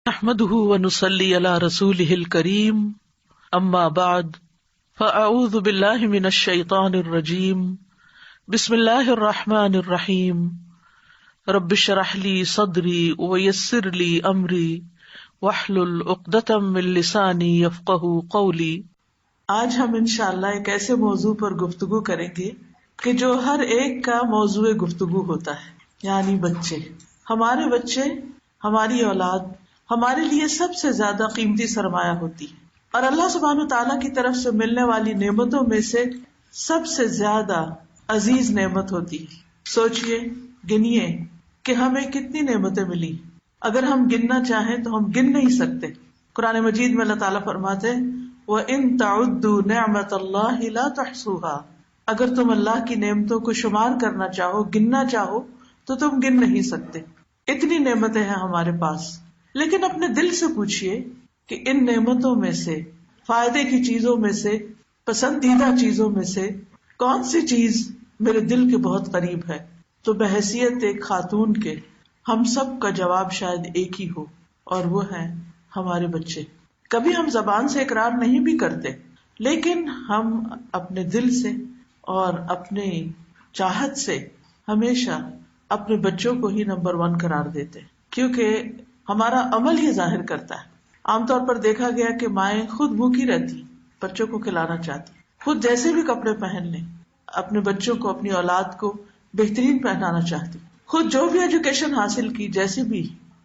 نحمده ونصلي على رسوله الكريم اما بعد فاعوذ بالله من الشيطان الرجيم بسم الله الرحمن الرحيم رب اشرح لي صدري ويسر لي امري واحلل عقدة من لساني يفقهوا قولي۔ آج ہم انشاءاللہ ایک ایسے موضوع پر گفتگو کریں گے کہ جو ہر ایک کا موضوع گفتگو ہوتا ہے، یعنی بچے۔ ہمارے بچے، ہماری اولاد ہمارے لیے سب سے زیادہ قیمتی سرمایہ ہوتی ہے، اور اللہ سبحانہ تعالیٰ کی طرف سے ملنے والی نعمتوں میں سے سب سے زیادہ عزیز نعمت ہوتی ہے۔ سوچئے، گنیے کہ ہمیں کتنی نعمتیں ملی۔ اگر ہم گننا چاہیں تو ہم گن نہیں سکتے۔ قرآن مجید میں اللہ تعالیٰ فرماتے ہیں وَإِن تَعُدُّوا نِعْمَةَ اللَّهِ لَا تُحْصُوهَا، اگر تم اللہ کی نعمتوں کو شمار کرنا چاہو، گننا چاہو تو تم گن نہیں سکتے۔ اتنی نعمتیں ہیں ہمارے پاس، لیکن اپنے دل سے پوچھئے کہ ان نعمتوں میں سے، فائدے کی چیزوں میں سے، پسندیدہ چیزوں میں سے کون سی چیز میرے دل کے بہت قریب ہے؟ تو بحیثیت ایک خاتون کے ہم سب کا جواب شاید ایک ہی ہو، اور وہ ہے ہمارے بچے۔ کبھی ہم زبان سے اقرار نہیں بھی کرتے، لیکن ہم اپنے دل سے اور اپنے چاہت سے ہمیشہ اپنے بچوں کو ہی نمبر 1 قرار دیتے، کیونکہ ہمارا عمل یہ ظاہر کرتا ہے۔ عام طور پر دیکھا گیا کہ مائیں خود بھوکی رہتی، بچوں کو کھلانا چاہتی، خود جیسے بھی کپڑے پہن لیں، اپنے بچوں کو، اپنی اولاد کو بہترین پہنانا چاہتی، خود جو بھی ایجوکیشن حاصل کی جیسی بھی،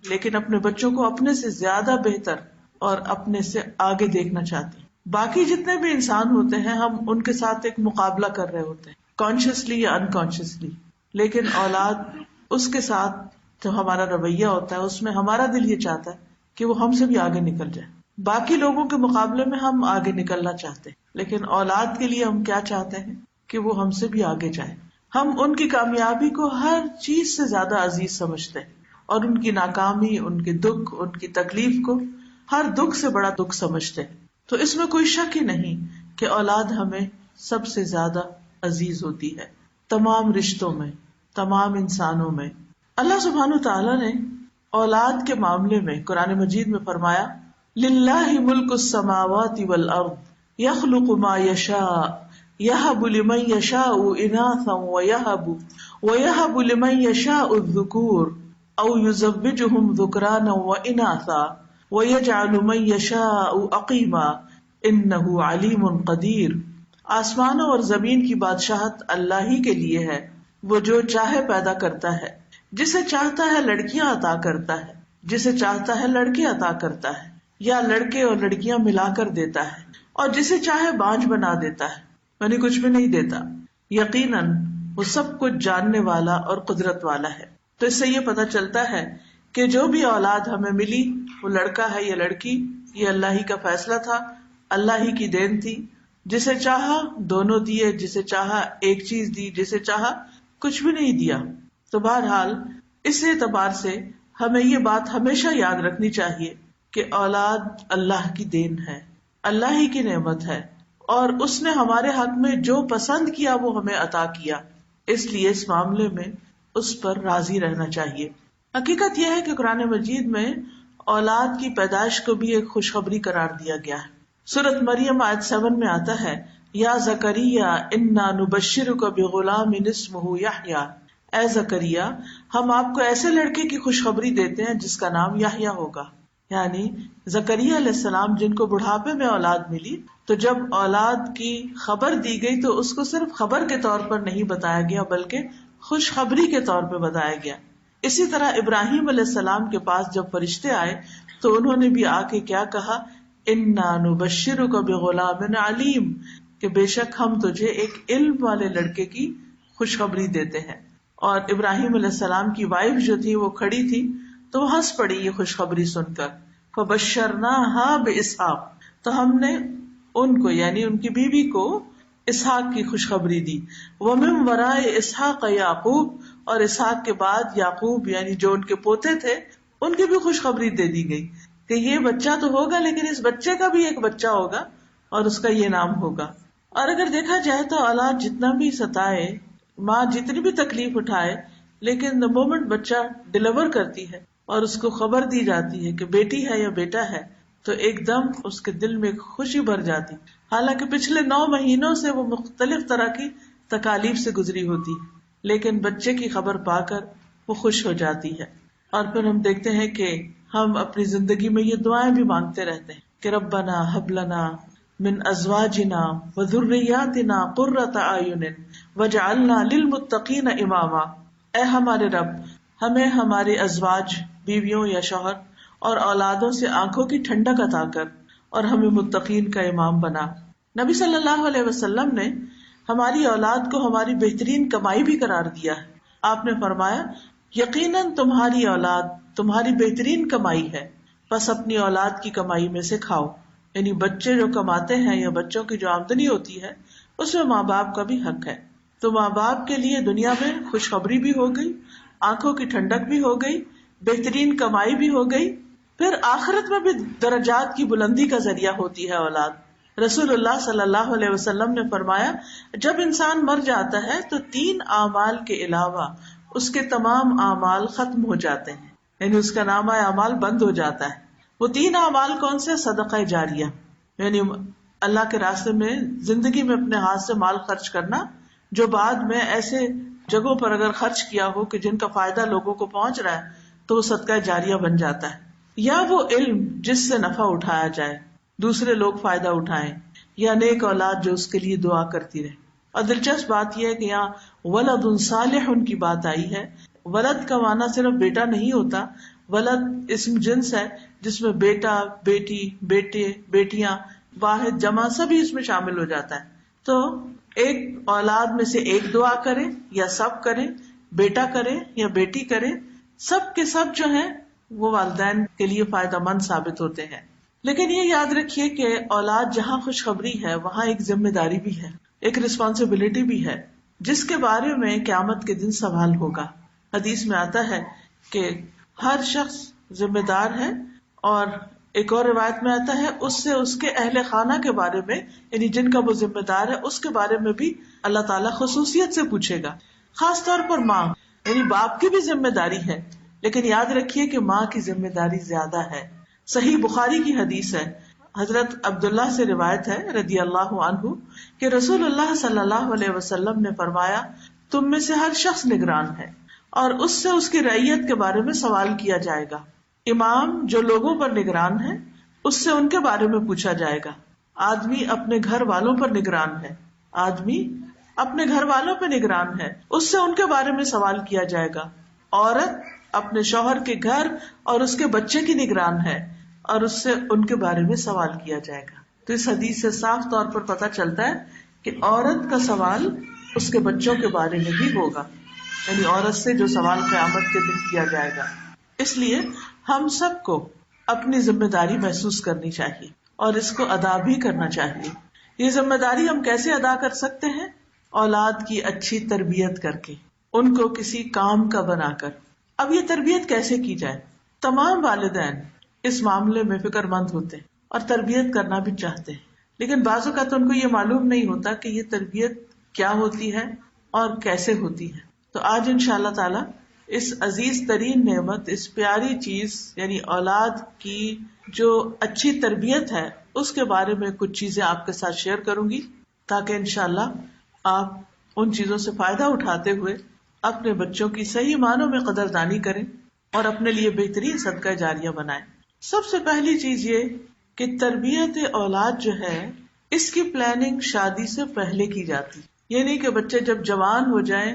لیکن اپنے بچوں کو اپنے سے زیادہ بہتر اور اپنے سے آگے دیکھنا چاہتی۔ باقی جتنے بھی انسان ہوتے ہیں، ہم ان کے ساتھ ایک مقابلہ کر رہے ہوتے ہیں، کانشیسلی یا انکانشیسلی، لیکن اولاد، اس کے ساتھ جو ہمارا رویہ ہوتا ہے، اس میں ہمارا دل یہ چاہتا ہے کہ وہ ہم سے بھی آگے نکل جائے۔ باقی لوگوں کے مقابلے میں ہم آگے نکلنا چاہتے ہیں، لیکن اولاد کے لیے ہم کیا چاہتے ہیں کہ وہ ہم سے بھی آگے جائے۔ ہم ان کی کامیابی کو ہر چیز سے زیادہ عزیز سمجھتے ہیں، اور ان کی ناکامی، ان کے دکھ، ان کی تکلیف کو ہر دکھ سے بڑا دکھ سمجھتے ہیں۔ تو اس میں کوئی شک ہی نہیں کہ اولاد ہمیں سب سے زیادہ عزیز ہوتی ہے، تمام رشتوں میں، تمام انسانوں میں۔ اللہ سبحانہ تعالیٰ نے اولاد کے معاملے میں قرآن مجید میں فرمایا للہ ملک السماوات والارض یخلق ما یشاء یہب لمن یشاء اناثا ویہب لمن یشاء الذکور او یزوجہم ذکرانا واناثا ویجعل من یشاء عقیما انہ علیم قدیر۔ آسمانوں اور زمین کی بادشاہت اللہ ہی کے لیے ہے، وہ جو چاہے پیدا کرتا ہے، جسے چاہتا ہے لڑکیاں عطا کرتا ہے، جسے چاہتا ہے لڑکے عطا کرتا ہے، یا لڑکے اور لڑکیاں ملا کر دیتا ہے، اور جسے چاہے بانجھ بنا دیتا ہے، یعنی کچھ بھی نہیں دیتا۔ یقیناً وہ سب کچھ جاننے والا اور قدرت والا ہے۔ تو اس سے یہ پتہ چلتا ہے کہ جو بھی اولاد ہمیں ملی، وہ لڑکا ہے یا لڑکی، یہ اللہ ہی کا فیصلہ تھا، اللہ ہی کی دین تھی۔ جسے چاہا دونوں دیے، جسے چاہا ایک چیز دی، جسے چاہا کچھ بھی نہیں دیا۔ تو بہرحال اس اعتبار سے ہمیں یہ بات ہمیشہ یاد رکھنی چاہیے کہ اولاد اللہ کی دین ہے، اللہ ہی کی نعمت ہے، اور اس نے ہمارے حق میں جو پسند کیا وہ ہمیں عطا کیا، اس لیے اس معاملے میں اس پر راضی رہنا چاہیے۔ حقیقت یہ ہے کہ قرآن مجید میں اولاد کی پیدائش کو بھی ایک خوشخبری قرار دیا گیا ہے۔ سورۃ مریم آیت 7 میں آتا ہے یا زکریا انا نبشرک بغلام اسمہ یحییٰ، اے زکریا ہم آپ کو ایسے لڑکے کی خوشخبری دیتے ہیں جس کا نام یحییٰ ہوگا۔ یعنی زکریا علیہ السلام جن کو بڑھاپے میں اولاد ملی، تو جب اولاد کی خبر دی گئی تو اس کو صرف خبر کے طور پر نہیں بتایا گیا بلکہ خوشخبری کے طور پہ بتایا گیا۔ اسی طرح ابراہیم علیہ السلام کے پاس جب فرشتے آئے تو انہوں نے بھی آ کے کیا کہا، انا نبشرک بغلام علیم، کہ بے شک ہم تجھے ایک علم والے لڑکے کی خوشخبری دیتے ہیں۔ اور ابراہیم علیہ السلام کی وائف جو تھی وہ کھڑی تھی تو وہ ہنس پڑی یہ خوشخبری سن کر، فبشرناها باسحاق، تو ہم نے ان کو یعنی ان کی بیوی کو اسحاق کی خوشخبری دی، ومن وراء اسحاق یعقوب، اور اسحاق کے بعد یعقوب یعنی جو ان کے پوتے تھے ان کی بھی خوشخبری دے دی گئی کہ یہ بچہ تو ہوگا لیکن اس بچے کا بھی ایک بچہ ہوگا اور اس کا یہ نام ہوگا۔ اور اگر دیکھا جائے تو اولاد جتنا بھی ستائے، ماں جتنی بھی تکلیف اٹھائے، لیکن the moment بچہ ڈیلیور کرتی ہے اور اس کو خبر دی جاتی ہے کہ بیٹی ہے یا بیٹا ہے تو ایک دم اس کے دل میں خوشی بھر جاتی، حالانکہ پچھلے 9 مہینوں سے وہ مختلف طرح کی تکالیف سے گزری ہوتی، لیکن بچے کی خبر پا کر وہ خوش ہو جاتی ہے۔ اور پھر ہم دیکھتے ہیں کہ ہم اپنی زندگی میں یہ دعائیں بھی مانگتے رہتے ہیں کہ ربنا ہب لنا من ازواجنا وذریاتنا قرۃ اعین واجعلنا للمتقین اماما۔ اے ہمارے رب، ہمیں ہمارے ازواج، بیویوں یا شوہر اور اولادوں سے آنکھوں کی ٹھنڈک عطا کر اور ہمیں متقین کا امام بنا۔ نبی صلی اللہ علیہ وسلم نے ہماری اولاد کو ہماری بہترین کمائی بھی قرار دیا ہے۔ آپ نے فرمایا یقیناً تمہاری اولاد تمہاری بہترین کمائی ہے، بس اپنی اولاد کی کمائی میں سے کھاؤ، یعنی بچے جو کماتے ہیں یا بچوں کی جو آمدنی ہوتی ہے اس میں ماں باپ کا بھی حق ہے۔ تو ماں باپ کے لیے دنیا میں خوشخبری بھی ہو گئی، آنکھوں کی ٹھنڈک بھی ہو گئی، بہترین کمائی بھی ہو گئی، پھر آخرت میں بھی درجات کی بلندی کا ذریعہ ہوتی ہے اولاد۔ رسول اللہ صلی اللہ علیہ وسلم نے فرمایا جب انسان مر جاتا ہے تو 3 اعمال کے علاوہ اس کے تمام اعمال ختم ہو جاتے ہیں، یعنی اس کا نامہ اعمال بند ہو جاتا ہے۔ وہ 3 اعمال کون سے؟ صدقہ جاریہ، یعنی اللہ کے راستے میں زندگی میں اپنے ہاتھ سے مال خرچ کرنا جو بعد میں ایسے جگہوں پر اگر خرچ کیا ہو کہ جن کا فائدہ لوگوں کو پہنچ رہا ہے تو وہ صدقہ جاریہ بن جاتا ہے، یا وہ علم جس سے نفع اٹھایا جائے، دوسرے لوگ فائدہ اٹھائیں، یا نیک اولاد جو اس کے لیے دعا کرتی رہے۔ اور دلچسپ بات یہ ہے کہ یہاں ولد صالح کی بات آئی ہے۔ ولد کا معنی صرف بیٹا نہیں ہوتا، ولد اسم جنس ہے جس میں بیٹا، بیٹی، بیٹے، بیٹیاں، واحد، جمع سبھی اس میں شامل ہو جاتا ہے۔ تو ایک اولاد میں سے ایک دعا کرے یا سب کریں، بیٹا کرے یا بیٹی کرے، سب کے سب جو ہیں وہ والدین کے لیے فائدہ مند ثابت ہوتے ہیں۔ لیکن یہ یاد رکھیے کہ اولاد جہاں خوشخبری ہے وہاں ایک ذمہ داری بھی ہے، ایک رسپانسبلٹی بھی ہے جس کے بارے میں قیامت کے دن سوال ہوگا۔ حدیث میں آتا ہے کہ ہر شخص ذمہ دار ہے، اور ایک اور روایت میں آتا ہے اس سے اس کے اہل خانہ کے بارے میں، یعنی جن کا وہ ذمہ دار ہے اس کے بارے میں بھی اللہ تعالیٰ خصوصیت سے پوچھے گا۔ خاص طور پر ماں، یعنی باپ کی بھی ذمہ داری ہے، لیکن یاد رکھیے کہ ماں کی ذمہ داری زیادہ ہے۔ صحیح بخاری کی حدیث ہے، حضرت عبداللہ سے روایت ہے رضی اللہ عنہ کہ رسول اللہ صلی اللہ علیہ وسلم نے فرمایا تم میں سے ہر شخص نگران ہے اور اس سے اس کی رعیت کے بارے میں سوال کیا جائے گا۔ امام جو لوگوں پر نگران ہے اس سے ان کے بارے میں پوچھا جائے گا۔ آدمی اپنے گھر والوں پر نگران ہے، آدمی اپنے گھر والوں پہ نگران ہے، اس سے ان کے بارے میں سوال کیا جائے گا۔ عورت اپنے شوہر کے گھر اور اس کے بچے کی نگران ہے اور اس سے ان کے بارے میں سوال کیا جائے گا۔ تو اس حدیث سے صاف طور پر پتہ چلتا ہے کہ عورت کا سوال اس کے بچوں کے بارے میں بھی ہوگا، یعنی عورت سے جو سوال قیامت کے دن کیا جائے گا۔ اس لیے ہم سب کو اپنی ذمہ داری محسوس کرنی چاہیے اور اس کو ادا بھی کرنا چاہیے۔ یہ ذمہ داری ہم کیسے ادا کر سکتے ہیں؟ اولاد کی اچھی تربیت کر کے، ان کو کسی کام کا بنا کر۔ اب یہ تربیت کیسے کی جائے؟ تمام والدین اس معاملے میں فکر مند ہوتے ہیں اور تربیت کرنا بھی چاہتے ہیں، لیکن بعض اوقات ان کو یہ معلوم نہیں ہوتا کہ یہ تربیت کیا ہوتی ہے اور کیسے ہوتی ہے۔ تو آج انشاءاللہ تعالی اس عزیز ترین نعمت، اس پیاری چیز یعنی اولاد کی جو اچھی تربیت ہے اس کے بارے میں کچھ چیزیں آپ کے ساتھ شیئر کروں گی، تاکہ انشاءاللہ آپ ان چیزوں سے فائدہ اٹھاتے ہوئے اپنے بچوں کی صحیح معنوں میں قدردانی کریں اور اپنے لیے بہترین صدقہ جاریہ بنائیں۔ سب سے پہلی چیز یہ کہ تربیت اولاد جو ہے اس کی پلاننگ شادی سے پہلے کی جاتی، یہ نہیں کہ بچے جب جوان ہو جائیں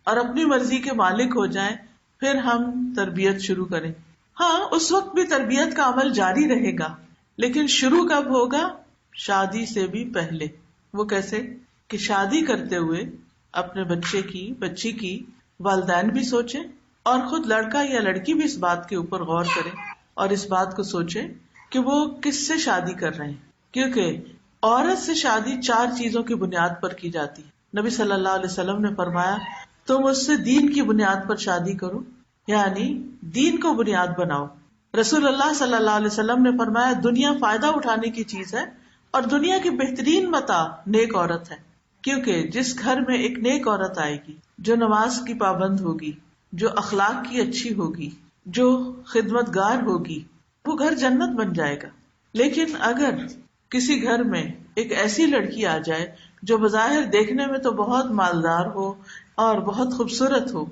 اور اپنی مرضی کے مالک ہو جائیں پھر ہم تربیت شروع کریں۔ ہاں اس وقت بھی تربیت کا عمل جاری رہے گا، لیکن شروع کب ہوگا؟ شادی سے بھی پہلے۔ وہ کیسے؟ کہ شادی کرتے ہوئے اپنے بچی کی والدین بھی سوچیں اور خود لڑکا یا لڑکی بھی اس بات کے اوپر غور کریں اور اس بات کو سوچیں کہ وہ کس سے شادی کر رہے ہیں، کیونکہ عورت سے شادی 4 چیزوں کی بنیاد پر کی جاتی ہے۔ نبی صلی اللہ علیہ وسلم نے فرمایا تم اس سے دین کی بنیاد پر شادی کرو، یعنی دین کو بنیاد بناؤ۔ رسول اللہ صلی اللہ علیہ وسلم نے فرمایا دنیا فائدہ اٹھانے کی چیز ہے اور دنیا کی بہترین متاع نیک عورت ہے، کیونکہ جس گھر میں ایک نیک عورت آئے گی جو نماز کی پابند ہوگی، جو اخلاق کی اچھی ہوگی، جو خدمت گار ہوگی وہ گھر جنت بن جائے گا. لیکن اگر کسی گھر میں ایک ایسی لڑکی آ جائے جو بظاہر دیکھنے میں تو بہت مالدار ہو اور بہت خوبصورت ہو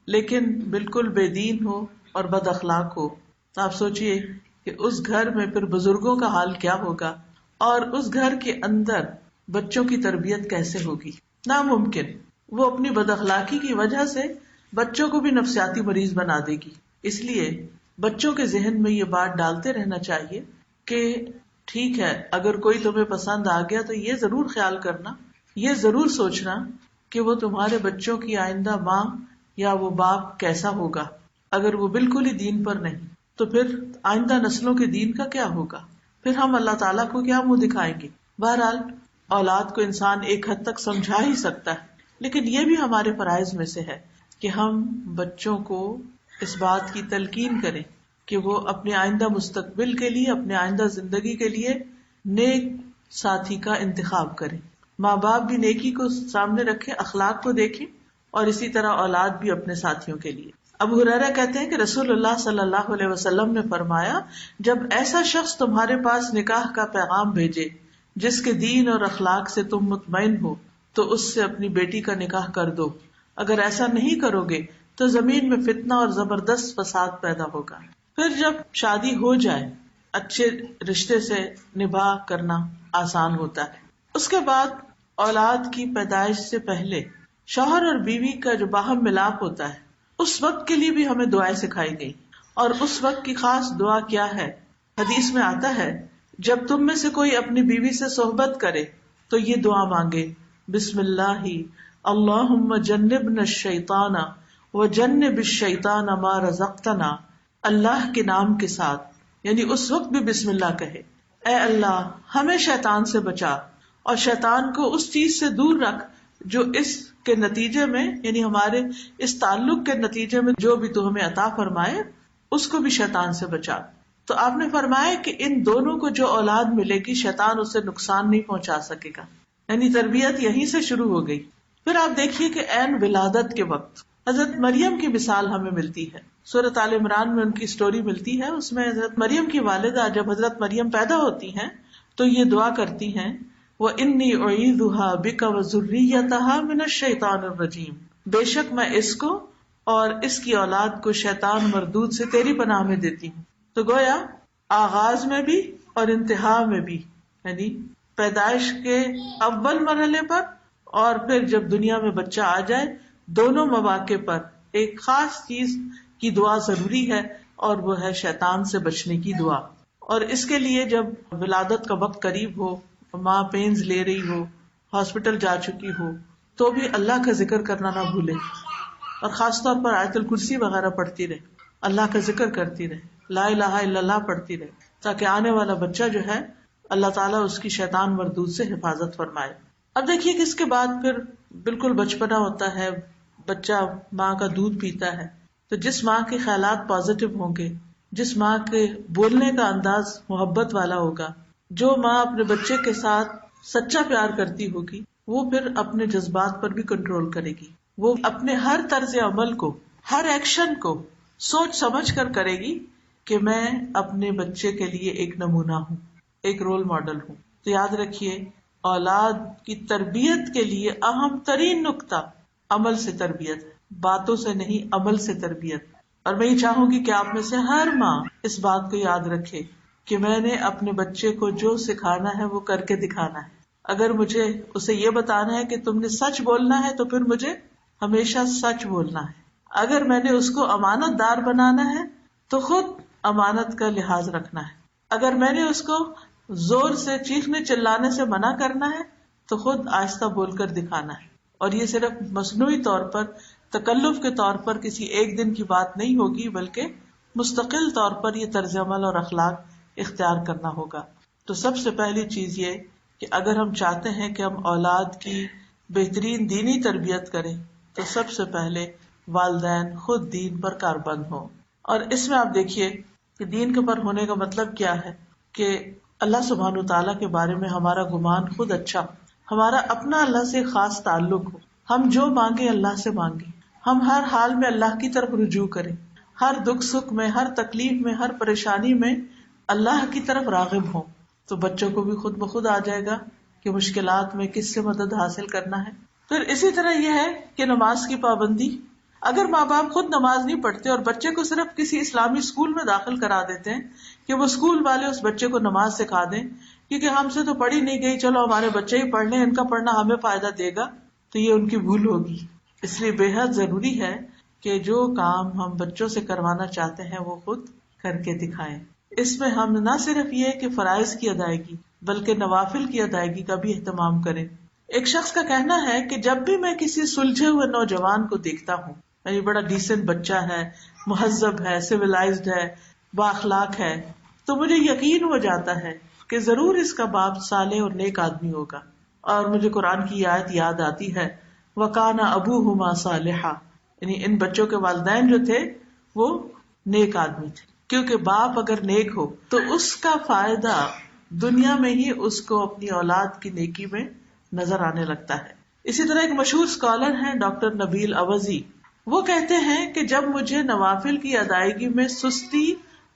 لیکن بالکل بے دین ہو اور بد اخلاق ہو، تو آپ سوچئے کہ اس گھر میں پھر بزرگوں کا حال کیا ہوگا، اور اس گھر کے اندر بچوں کی تربیت کیسے ہوگی؟ ناممکن. وہ اپنی بد اخلاقی کی وجہ سے بچوں کو بھی نفسیاتی مریض بنا دے گی. اس لیے بچوں کے ذہن میں یہ بات ڈالتے رہنا چاہیے کہ ٹھیک ہے، اگر کوئی تمہیں پسند آ گیا تو یہ ضرور خیال کرنا، یہ ضرور سوچنا کہ وہ تمہارے بچوں کی آئندہ ماں یا وہ باپ کیسا ہوگا. اگر وہ بالکل ہی دین پر نہیں تو پھر آئندہ نسلوں کے دین کا کیا ہوگا؟ پھر ہم اللہ تعالیٰ کو کیا منہ دکھائیں گے؟ بہرحال اولاد کو انسان ایک حد تک سمجھا ہی سکتا ہے، لیکن یہ بھی ہمارے فرائض میں سے ہے کہ ہم بچوں کو اس بات کی تلقین کریں کہ وہ اپنے آئندہ مستقبل کے لیے، اپنے آئندہ زندگی کے لیے نیک ساتھی کا انتخاب کریں. ماں باپ بھی نیکی کو سامنے رکھیں، اخلاق کو دیکھیں، اور اسی طرح اولاد بھی اپنے ساتھیوں کے لیے. ابو ہریرہ کہتے ہیں کہ رسول اللہ صلی اللہ علیہ وسلم نے فرمایا، جب ایسا شخص تمہارے پاس نکاح کا پیغام بھیجے جس کے دین اور اخلاق سے تم مطمئن ہو تو اس سے اپنی بیٹی کا نکاح کر دو. اگر ایسا نہیں کرو گے تو زمین میں فتنہ اور زبردست فساد پیدا ہوگا. پھر جب شادی ہو جائے اچھے رشتے سے نباہ کرنا آسان ہوتا ہے. اس کے بعد اولاد کی پیدائش سے پہلے شوہر اور بیوی کا جو باہم ملاپ ہوتا ہے اس وقت کے لیے بھی ہمیں دعائیں سکھائی گئی. اور اس وقت کی خاص دعا کیا ہے؟ حدیث میں آتا ہے جب تم میں سے کوئی اپنی بیوی سے صحبت کرے تو یہ دعا مانگے، بسم اللہ اللہم جنبنا الشیطان وجنب الشیطان ما رزقتنا. اللہ کے نام کے ساتھ، یعنی اس وقت بھی بسم اللہ کہے، اے اللہ ہمیں شیطان سے بچا اور شیطان کو اس چیز سے دور رکھ جو اس کے نتیجے میں، یعنی ہمارے اس تعلق کے نتیجے میں جو بھی تو ہمیں عطا فرمائے اس کو بھی شیطان سے بچا. تو آپ نے فرمایا کہ ان دونوں کو جو اولاد ملے گی شیطان اسے نقصان نہیں پہنچا سکے گا، یعنی تربیت یہیں سے شروع ہو گئی. پھر آپ دیکھیے کہ عین ولادت کے وقت حضرت مریم کی مثال ہمیں ملتی ہے. سورۃ آل عمران میں ان کی سٹوری ملتی ہے. اس میں حضرت مریم کی والدہ جب حضرت مریم پیدا ہوتی ہیں تو یہ دعا کرتی ہیں، وَإِنِّي أُعِيذُهَا بِكَ وَذُرِّيَّتَهَا مِنَ الشَّيْطَانِ الرَّجِيمِ. بے شک میں اس کو اور اس کی اولاد کو شیطان مردود سے تیری پناہ میں دیتی ہوں. تو گویا آغاز میں بھی اور انتہا میں بھی، یعنی پیدائش کے اول مرحلے پر اور پھر جب دنیا میں بچہ آ جائے، دونوں مواقع پر ایک خاص چیز کی دعا ضروری ہے، اور وہ ہے شیطان سے بچنے کی دعا. اور اس کے لیے جب ولادت کا وقت قریب ہو، ماں پینز لے رہی ہو، ہاسپٹل جا چکی ہو، تو بھی اللہ کا ذکر کرنا نہ بھولے، اور خاص طور پر آیت الکرسی وغیرہ پڑھتی رہے، اللہ کا ذکر کرتی رہے، لا الہ الا اللہ پڑھتی رہے، تاکہ آنے والا بچہ جو ہے اللہ تعالیٰ اس کی شیطان مردود سے حفاظت فرمائے. اب دیکھیے کہ اس کے بعد پھر بالکل بچپنا ہوتا ہے، بچہ ماں کا دودھ پیتا ہے. تو جس ماں کے خیالات پازیٹو ہوں گے، جس ماں کے بولنے کا انداز محبت والا ہوگا، جو ماں اپنے بچے کے ساتھ سچا پیار کرتی ہوگی، وہ پھر اپنے جذبات پر بھی کنٹرول کرے گی. وہ اپنے ہر طرز عمل کو، ہر ایکشن کو سوچ سمجھ کر کرے گی کہ میں اپنے بچے کے لیے ایک نمونہ ہوں، ایک رول ماڈل ہوں. تو یاد رکھیے، اولاد کی تربیت کے لیے اہم ترین نقطہ عمل سے تربیت ہے، باتوں سے نہیں، عمل سے تربیت. اور میں یہ چاہوں گی کہ آپ میں سے ہر ماں اس بات کو یاد رکھے کہ میں نے اپنے بچے کو جو سکھانا ہے وہ کر کے دکھانا ہے. اگر مجھے اسے یہ بتانا ہے کہ تم نے سچ بولنا ہے تو پھر مجھے ہمیشہ سچ بولنا ہے. اگر میں نے اس کو امانت دار بنانا ہے تو خود امانت کا لحاظ رکھنا ہے. اگر میں نے اس کو زور سے چیخنے چلانے سے منع کرنا ہے تو خود آہستہ بول کر دکھانا ہے. اور یہ صرف مصنوعی طور پر، تکلف کے طور پر کسی ایک دن کی بات نہیں ہوگی، بلکہ مستقل طور پر یہ طرز عمل اور اخلاق اختیار کرنا ہوگا. تو سب سے پہلی چیز یہ کہ اگر ہم چاہتے ہیں کہ ہم اولاد کی بہترین دینی تربیت کریں تو سب سے پہلے والدین خود دین پر کاربند ہوں. اور اس میں آپ دیکھیے کہ دین کے پر ہونے کا مطلب کیا ہے کہ اللہ سبحانہ تعالیٰ کے بارے میں ہمارا گمان خود اچھا ہو، ہمارا اپنا اللہ سے خاص تعلق ہو، ہم جو مانگے اللہ سے مانگیں، ہم ہر حال میں اللہ کی طرف رجوع کریں، ہر دکھ سکھ میں، ہر تکلیف میں، ہر پریشانی میں اللہ کی طرف راغب ہوں، تو بچوں کو بھی خود بخود آ جائے گا کہ مشکلات میں کس سے مدد حاصل کرنا ہے۔ پھر اسی طرح یہ ہے کہ نماز کی پابندی، اگر ماں باپ خود نماز نہیں پڑھتے اور بچے کو صرف کسی اسلامی اسکول میں داخل کرا دیتے ہیں کہ وہ اسکول والے اس بچے کو نماز سکھا دیں، کیونکہ ہم سے تو پڑھی نہیں گئی، چلو ہمارے بچے ہی پڑھ لیں، ان کا پڑھنا ہمیں فائدہ دے گا، تو یہ ان کی بھول ہوگی۔ اس لیے بے حد ضروری ہے کہ جو کام ہم بچوں سے کروانا چاہتے ہیں وہ خود کر کے دکھائیں۔ اس میں ہم نہ صرف یہ کہ فرائض کی ادائیگی بلکہ نوافل کی ادائیگی کا بھی اہتمام کریں۔ ایک شخص کا کہنا ہے کہ جب بھی میں کسی سلجھے ہوئے نوجوان کو دیکھتا ہوں، یعنی بڑا ڈیسنٹ بچہ ہے، مہذب ہے، سویلائزڈ ہے، بااخلاق ہے، تو مجھے یقین ہو جاتا ہے کہ ضرور اس کا باپ صالح اور نیک آدمی ہوگا۔ اور مجھے قرآن کی آیت یاد آتی ہے، وَكَانَ أَبُوهُمَا صَالِحًا، یعنی ان بچوں کے والدین جو تھے وہ نیک آدمی تھے، کیونکہ باپ اگر نیک ہو تو اس کا فائدہ دنیا میں ہی اس کو اپنی اولاد کی نیکی میں نظر آنے لگتا ہے۔ اسی طرح ایک مشہور اسکالر ہیں ڈاکٹر نبیل اوزی، وہ کہتے ہیں کہ جب مجھے نوافل کی ادائیگی میں سستی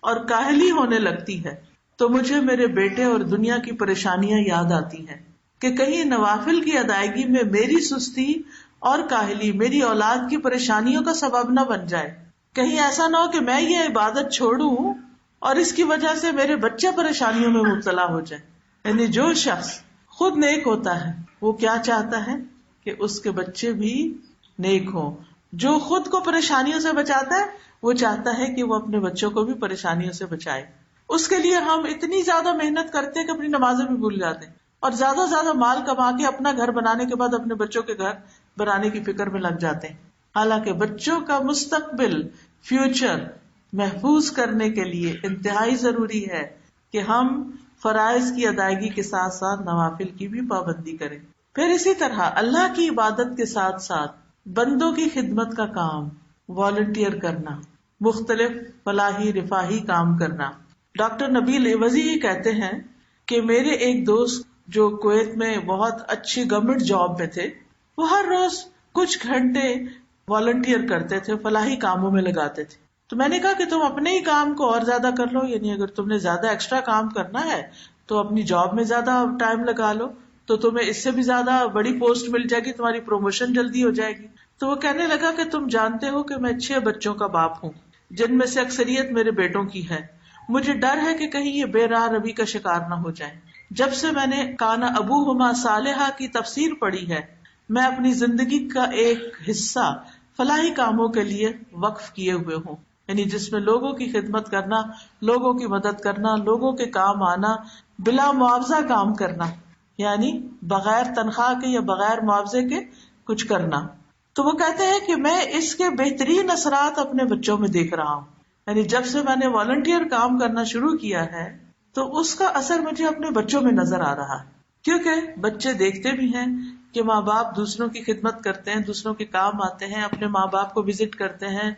اور کاہلی ہونے لگتی ہے تو مجھے میرے بیٹے اور دنیا کی پریشانیاں یاد آتی ہیں کہ کہیں نوافل کی ادائیگی میں میری سستی اور کاہلی میری اولاد کی پریشانیوں کا سبب نہ بن جائے، کہیں ایسا نہ ہو کہ میں یہ عبادت چھوڑوں اور اس کی وجہ سے میرے بچے پریشانیوں میں مبتلا ہو جائیں۔ یعنی جو شخص خود نیک ہوتا ہے وہ کیا چاہتا ہے کہ اس کے بچے بھی نیک ہوں، جو خود کو پریشانیوں سے بچاتا ہے وہ چاہتا ہے کہ وہ اپنے بچوں کو بھی پریشانیوں سے بچائے۔ اس کے لیے ہم اتنی زیادہ محنت کرتے ہیں کہ اپنی نمازیں بھی بھول جاتے ہیں، اور زیادہ زیادہ مال کما کے اپنا گھر بنانے کے بعد اپنے بچوں کے گھر بنانے کی فکر میں لگ جاتے ہیں، حالانکہ بچوں کا مستقبل، فیوچر محفوظ کرنے کے لیے انتہائی ضروری ہے کہ ہم فرائض کی ادائیگی کے ساتھ ساتھ نوافل کی بھی پابندی کریں۔ پھر اسی طرح اللہ کی عبادت کے ساتھ ساتھ بندوں کی خدمت کا کام، والنٹیئر کرنا، مختلف فلاحی رفاہی کام کرنا۔ ڈاکٹر نبیل ایوزی یہ کہتے ہیں کہ میرے ایک دوست جو کویت میں بہت اچھی گورنمنٹ جاب میں تھے، وہ ہر روز کچھ گھنٹے والنٹیئر کرتے تھے، فلاحی کاموں میں لگاتے تھے۔ تو میں نے کہا کہ تم اپنے ہی کام کو اور زیادہ کر لو، یعنی اگر تم نے زیادہ ایکسٹرا کام کرنا ہے تو اپنی جاب میں زیادہ ٹائم لگا لو، تو تمہیں اس سے بھی زیادہ بڑی پوسٹ مل جائے گی، تمہاری پروموشن جلدی ہو جائے گی۔ تو وہ کہنے لگا کہ تم جانتے ہو کہ میں 6 بچوں کا باپ ہوں، جن میں سے اکثریت میرے بیٹوں کی ہے، مجھے ڈر ہے کہ کہیں یہ بے راہ روی کا شکار نہ ہو جائیں۔ جب سے میں نے کانا ابوہما صالحا کی تفسیر پڑھی ہے، میں اپنی زندگی کا ایک حصہ فلاحی کاموں کے لیے وقف کیے ہوئے ہوں، یعنی جس میں لوگوں کی خدمت کرنا، لوگوں کی مدد کرنا، لوگوں کے کام آنا، بلا معاوضہ کام کرنا، یعنی بغیر تنخواہ کے یا بغیر معاوضے کے کچھ کرنا۔ تو وہ کہتے ہیں کہ میں اس کے بہترین اثرات اپنے بچوں میں دیکھ رہا ہوں، یعنی جب سے میں نے والنٹیئر کام کرنا شروع کیا ہے تو اس کا اثر مجھے اپنے بچوں میں نظر آ رہا ہے، کیونکہ بچے دیکھتے بھی ہیں کہ ماں باپ دوسروں کی خدمت کرتے ہیں، دوسروں کے کام آتے ہیں، اپنے ماں باپ کو وزٹ کرتے ہیں،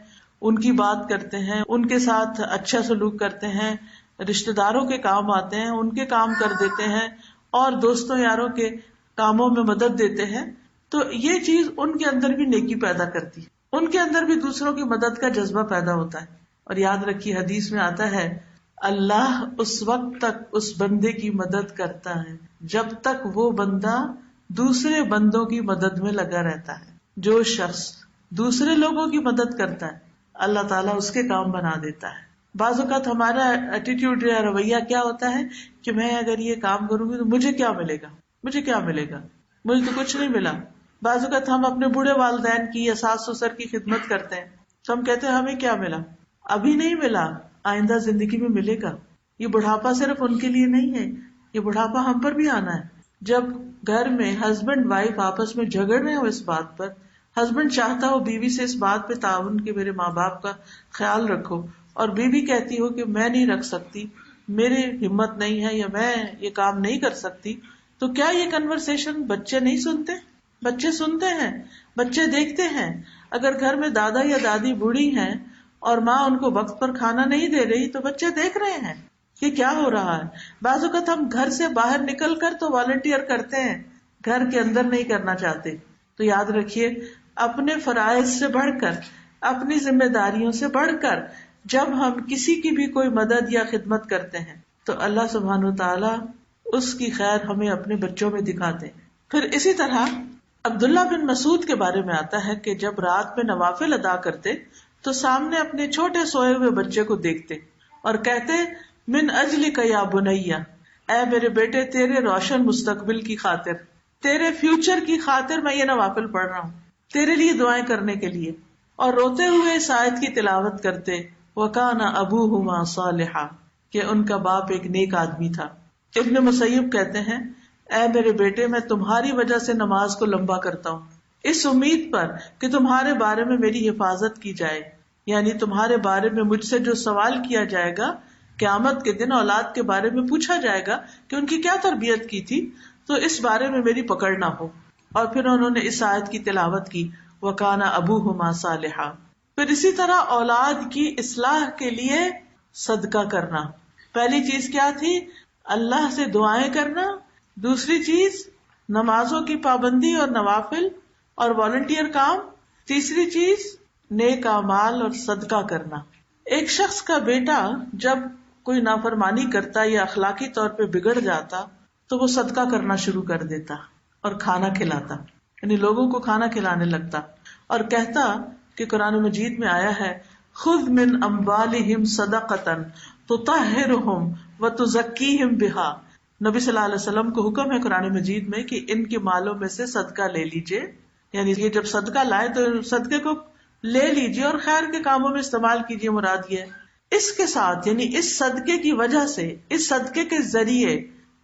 ان کی بات کرتے ہیں، ان کے ساتھ اچھا سلوک کرتے ہیں، رشتہ داروں کے کام آتے ہیں، ان کے کام کر دیتے ہیں، اور دوستوں یاروں کے کاموں میں مدد دیتے ہیں، تو یہ چیز ان کے اندر بھی نیکی پیدا کرتی ہے، ان کے اندر بھی دوسروں کی مدد کا جذبہ پیدا ہوتا ہے۔ اور یاد رکھیے حدیث میں آتا ہے اللہ اس وقت تک اس بندے کی مدد کرتا ہے جب تک وہ بندہ دوسرے بندوں کی مدد میں لگا رہتا ہے۔ جو شخص دوسرے لوگوں کی مدد کرتا ہے اللہ تعالیٰ اس کے کام بنا دیتا ہے۔ بعض اوقات ہمارا ایٹیٹیوڈ یا رویہ کیا ہوتا ہے کہ میں اگر یہ کام کروں گی تو مجھے کیا ملے گا، مجھے کیا ملے گا، مجھے تو کچھ نہیں ملا۔ بعض اوقات ہم اپنے بوڑھے والدین کی یا ساس سسر کی خدمت کرتے ہیں تو ہم کہتے ہیں ہمیں کیا ملا، ابھی نہیں ملا، آئندہ زندگی میں ملے گا۔ یہ بڑھاپا صرف ان کے لیے نہیں ہے، یہ بڑھاپا ہم پر بھی آنا ہے۔ جب گھر میں ہسبینڈ وائف آپس میں جھگڑ رہے ہو اس بات پر، ہسبینڈ چاہتا ہو بیوی سے اس بات پہ تعاون کہ میرے ماں باپ کا خیال رکھو، اور بیوی کہتی ہو کہ میں نہیں رکھ سکتی، میری ہمت نہیں ہے، یا میں یہ کام نہیں کر سکتی، تو کیا یہ کنورسیشن بچے نہیں سنتے؟ بچے سنتے ہیں، بچے دیکھتے ہیں۔ اگر گھر میں دادا یا دادی بوڑھی ہیں اور ماں ان کو وقت پر کھانا نہیں دے رہی تو بچے دیکھ رہے ہیں کہ کیا ہو رہا ہے۔ بعض اوقات ہم گھر سے باہر نکل کر تو والنٹیئر کرتے ہیں، گھر کے اندر نہیں کرنا چاہتے۔ تو یاد رکھیے اپنے فرائض سے بڑھ کر اپنی ذمہ داریوں سے بڑھ کر جب ہم کسی کی بھی کوئی مدد یا خدمت کرتے ہیں تو اللہ سبحانہ وتعالی اس کی خیر ہمیں اپنے بچوں میں دکھاتے ہیں. پھر اسی طرح عبداللہ بن مسعود کے بارے میں آتا ہے کہ جب رات میں نوافل ادا کرتے تو سامنے اپنے چھوٹے سوئے ہوئے بچے کو دیکھتے اور کہتے من اجلک یا بنیا، اے میرے بیٹے تیرے روشن مستقبل کی خاطر، تیرے فیوچر کی خاطر میں یہ نوافل پڑھ رہا ہوں، تیرے لیے دعائیں کرنے کے لیے. اور روتے ہوئے اس آیت کی تلاوت کرتے وَكَانَ أَبُوهُمَا صَالِحًا، کہ ان کا باپ ایک نیک آدمی تھا. ابن مسیب کہتے ہیں اے میرے بیٹے میں تمہاری وجہ سے نماز کو لمبا کرتا ہوں اس امید پر کہ تمہارے بارے میں میری حفاظت کی جائے، یعنی تمہارے بارے میں مجھ سے جو سوال کیا جائے گا قیامت کے دن، اولاد کے بارے میں پوچھا جائے گا کہ ان کی کیا تربیت کی تھی، تو اس بارے میں میری پکڑ نہ ہو. اور پھر انہوں نے اس آیت کی تلاوت کی وَكَانَ أَبُوهُمَا صَالِحًا. پھر اسی طرح اولاد کی اصلاح کے لیے صدقہ کرنا. پہلی چیز کیا تھی؟ اللہ سے دعائیں کرنا. دوسری چیز نمازوں کی پابندی اور نوافل اور والنٹیئر کام. تیسری چیز نیک اعمال اور صدقہ کرنا. ایک شخص کا بیٹا جب کوئی نافرمانی کرتا یا اخلاقی طور پہ بگڑ جاتا تو وہ صدقہ کرنا شروع کر دیتا اور کھانا کھلاتا، یعنی لوگوں کو کھانا کھلانے لگتا اور کہتا کہ قرآن مجید میں آیا ہے خذ من اموالہم صدقۃ تطہرہم وتزکیہم بہا. نبی صلی اللہ علیہ وسلم کو حکم ہے قرآن مجید میں کہ ان کے مالوں میں سے صدقہ لے لیجئے، یعنی یہ جب صدقہ لائے تو صدقے کو لے لیجئے اور خیر کے کاموں میں استعمال کیجئے. مراد یہ ہے اس کے ساتھ، یعنی اس صدقے کی وجہ سے، اس صدقے کے ذریعے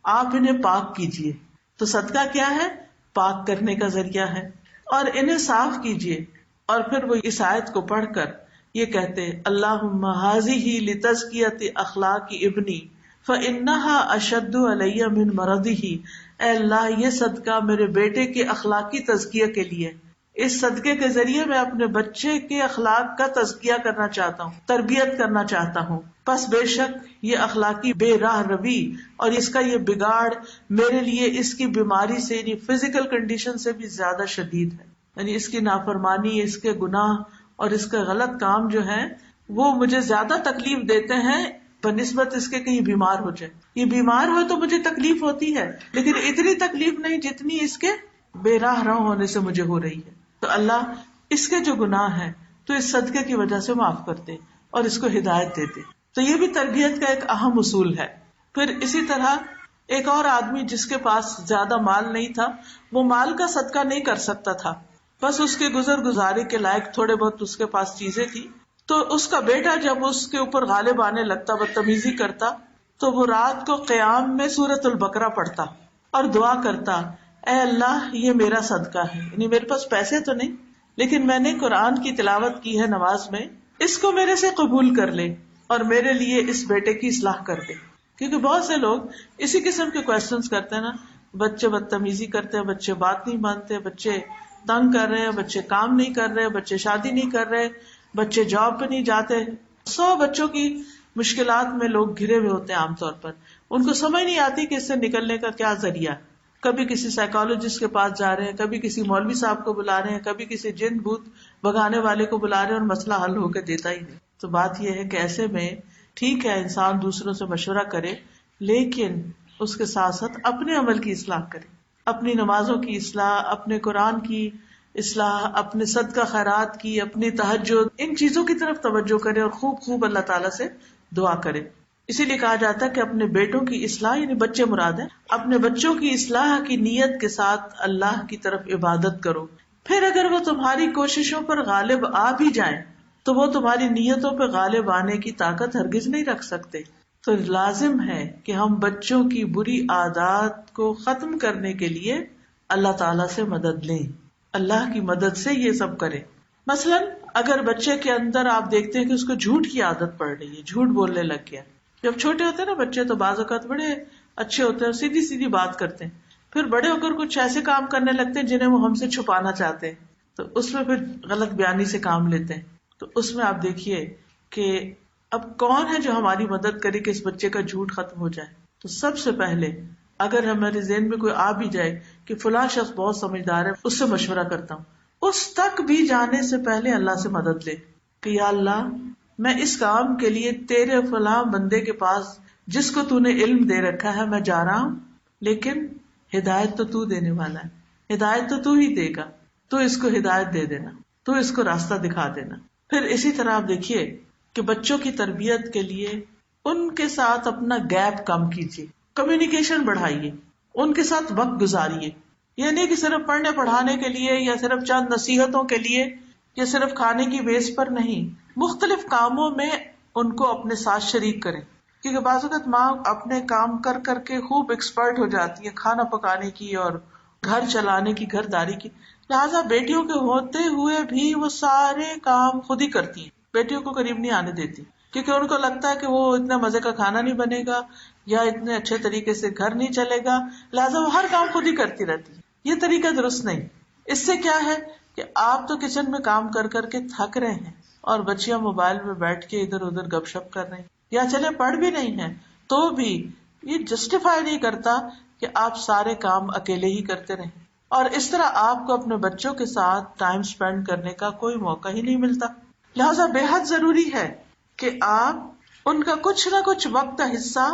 آپ انہیں پاک کیجئے. تو صدقہ کیا ہے؟ پاک کرنے کا ذریعہ ہے. اور انہیں صاف کیجئے. اور پھر وہ اس آیت کو پڑھ کر یہ کہتے اللہم ھذہ لتزکیۃ اخلاق ابنی فانھا اشد علی من مرضہ. اے اللہ یہ صدقہ میرے بیٹے کے اخلاقی تزکیہ کے لیے، اس صدقے کے ذریعے میں اپنے بچے کے اخلاق کا تزکیہ کرنا چاہتا ہوں، تربیت کرنا چاہتا ہوں. پس بے شک یہ اخلاقی بے راہ روی اور اس کا یہ بگاڑ میرے لیے اس کی بیماری سے، یعنی فزیکل کنڈیشن سے بھی زیادہ شدید ہے. یعنی اس کی نافرمانی، اس کے گناہ اور اس کا غلط کام جو ہے وہ مجھے زیادہ تکلیف دیتے ہیں بنسبت اس کے کہ یہ بیمار ہو جائے. یہ بیمار ہو تو مجھے تکلیف ہوتی ہے، لیکن اتنی تکلیف نہیں جتنی اس کے بے راہ رو ہونے سے مجھے ہو رہی ہے. تو اللہ اس کے جو گناہ ہیں تو اس صدقے کی وجہ سے معاف کرتے اور اس کو ہدایت دیتے. تو یہ بھی تربیت کا ایک اہم اصول ہے. پھر اسی طرح ایک اور آدمی جس کے پاس زیادہ مال نہیں تھا، وہ مال کا صدقہ نہیں کر سکتا تھا، بس اس کے گزر گزارے کے لائق تھوڑے بہت اس کے پاس چیزیں تھی. تو اس کا بیٹا جب اس کے اوپر غالب آنے لگتا، بدتمیزی کرتا، تو وہ رات کو قیام میں سورۃ البقرہ پڑھتا اور دعا کرتا اے اللہ یہ میرا صدقہ ہے، یعنی میرے پاس پیسے تو نہیں لیکن میں نے قرآن کی تلاوت کی ہے نماز میں، اس کو میرے سے قبول کر لے اور میرے لیے اس بیٹے کی اصلاح کر دے. کیونکہ بہت سے لوگ اسی قسم کے کوشچنز کرتے ہیں نا، بچے بدتمیزی کرتے ہیں، بچے بات نہیں مانتے، بچے تنگ کر رہے ہیں، بچے کام نہیں کر رہے، بچے شادی نہیں کر رہے، بچے جاب پہ نہیں جاتے. 100 بچوں کی مشکلات میں لوگ گھرے ہوئے ہوتے ہیں. عام طور پر ان کو سمجھ نہیں آتی کہ اس سے نکلنے کا کیا ذریعہ. کبھی کسی سائیکالوجسٹ کے پاس جا رہے ہیں، کبھی کسی مولوی صاحب کو بلا رہے ہیں، کبھی کسی جن بھوت بھگانے والے کو بلا رہے ہیں اور مسئلہ حل ہو کے دیتا ہی نہیں. تو بات یہ ہے کہ ایسے میں ٹھیک ہے انسان دوسروں سے مشورہ کرے، لیکن اس کے ساتھ ساتھ اپنے عمل کی اصلاح کرے، اپنی نمازوں کی اصلاح، اپنے قرآن کی اصلاح، اپنے صدقہ خیرات کی، اپنی تہجد، ان چیزوں کی طرف توجہ کرے اور خوب خوب اللہ تعالیٰ سے دعا کرے. اسی لیے کہا جاتا ہے کہ اپنے بیٹوں کی اصلاح، یعنی بچے مراد ہیں، اپنے بچوں کی اصلاح کی نیت کے ساتھ اللہ کی طرف عبادت کرو. پھر اگر وہ تمہاری کوششوں پر غالب آ بھی جائیں تو وہ تمہاری نیتوں پہ غالب آنے کی طاقت ہرگز نہیں رکھ سکتے. تو لازم ہے کہ ہم بچوں کی بری عادات کو ختم کرنے کے لیے اللہ تعالیٰ سے مدد لیں، اللہ کی مدد سے یہ سب کریں. مثلاً اگر بچے کے اندر آپ دیکھتے ہیں کہ اس کو جھوٹ کی عادت پڑ رہی ہے، جھوٹ بولنے لگ گیا. جب چھوٹے ہوتے ہیں نا بچے تو بعض اوقات بڑے اچھے ہوتے ہیں، سیدھی سیدھی بات کرتے ہیں، پھر بڑے ہو کر کچھ ایسے کام کرنے لگتے ہیں جنہیں وہ ہم سے چھپانا چاہتے ہیں، تو اس میں پھر غلط بیانی سے کام لیتے ہیں. تو اس میں آپ دیکھیے کہ اب کون ہے جو ہماری مدد کرے کہ اس بچے کا جھوٹ ختم ہو جائے. تو سب سے پہلے اگر ہمارے ذہن میں کوئی آ بھی جائے کہ فلاں شخص بہت سمجھدار ہے، اس سے مشورہ کرتا ہوں، اس تک بھی جانے سے پہلے اللہ سے مدد لے کہ یا اللہ میں اس کام کے لیے تیرے فلاں بندے کے پاس جس کو تو نے علم دے رکھا ہے میں جا رہا ہوں، لیکن ہدایت تو تو دینے والا ہے، ہدایت تو تو ہی دے گا، تو اس کو ہدایت دے دینا، تو اس کو راستہ دکھا دینا۔ پھر اسی طرح آپ دیکھیے کہ بچوں کی تربیت کے لیے ان کے ساتھ اپنا گیپ کم کیجیے، کمیونیکیشن بڑھائیے، ان کے ساتھ وقت گزاریے۔ یہ نہیں کہ صرف پڑھنے پڑھانے کے لیے یا صرف چند نصیحتوں کے لیے یا صرف کھانے کی بیس پر نہیں، مختلف کاموں میں ان کو اپنے ساتھ شریک کریں، کیونکہ بعض اوقات ماں اپنے کام کر کر کے خوب ایکسپرٹ ہو جاتی ہے کھانا پکانے کی اور گھر چلانے کی، گھر داری کی، لہٰذا بیٹیوں کے ہوتے ہوئے بھی وہ سارے کام خود ہی کرتی ہیں، بیٹیوں کو قریب نہیں آنے دیتی، کیونکہ ان کو لگتا ہے کہ وہ اتنا مزے کا کھانا نہیں بنے گا یا اتنے اچھے طریقے سے گھر نہیں چلے گا، لہٰذا وہ ہر کام خود ہی کرتی رہتی ہے۔ یہ طریقہ درست نہیں۔ اس سے کیا ہے کہ آپ تو کچن میں کام کر کر کے تھک رہے ہیں اور بچیاں موبائل میں بیٹھ کے ادھر ادھر گپ شپ کر رہے ہیں، یا چلے پڑھ بھی نہیں ہیں تو بھی یہ جسٹیفائی نہیں کرتا کہ آپ سارے کام اکیلے ہی کرتے رہیں، اور اس طرح آپ کو اپنے بچوں کے ساتھ ٹائم سپینڈ کرنے کا کوئی موقع ہی نہیں ملتا۔ لہٰذا بے حد ضروری ہے کہ آپ ان کا کچھ نہ کچھ وقت کا حصہ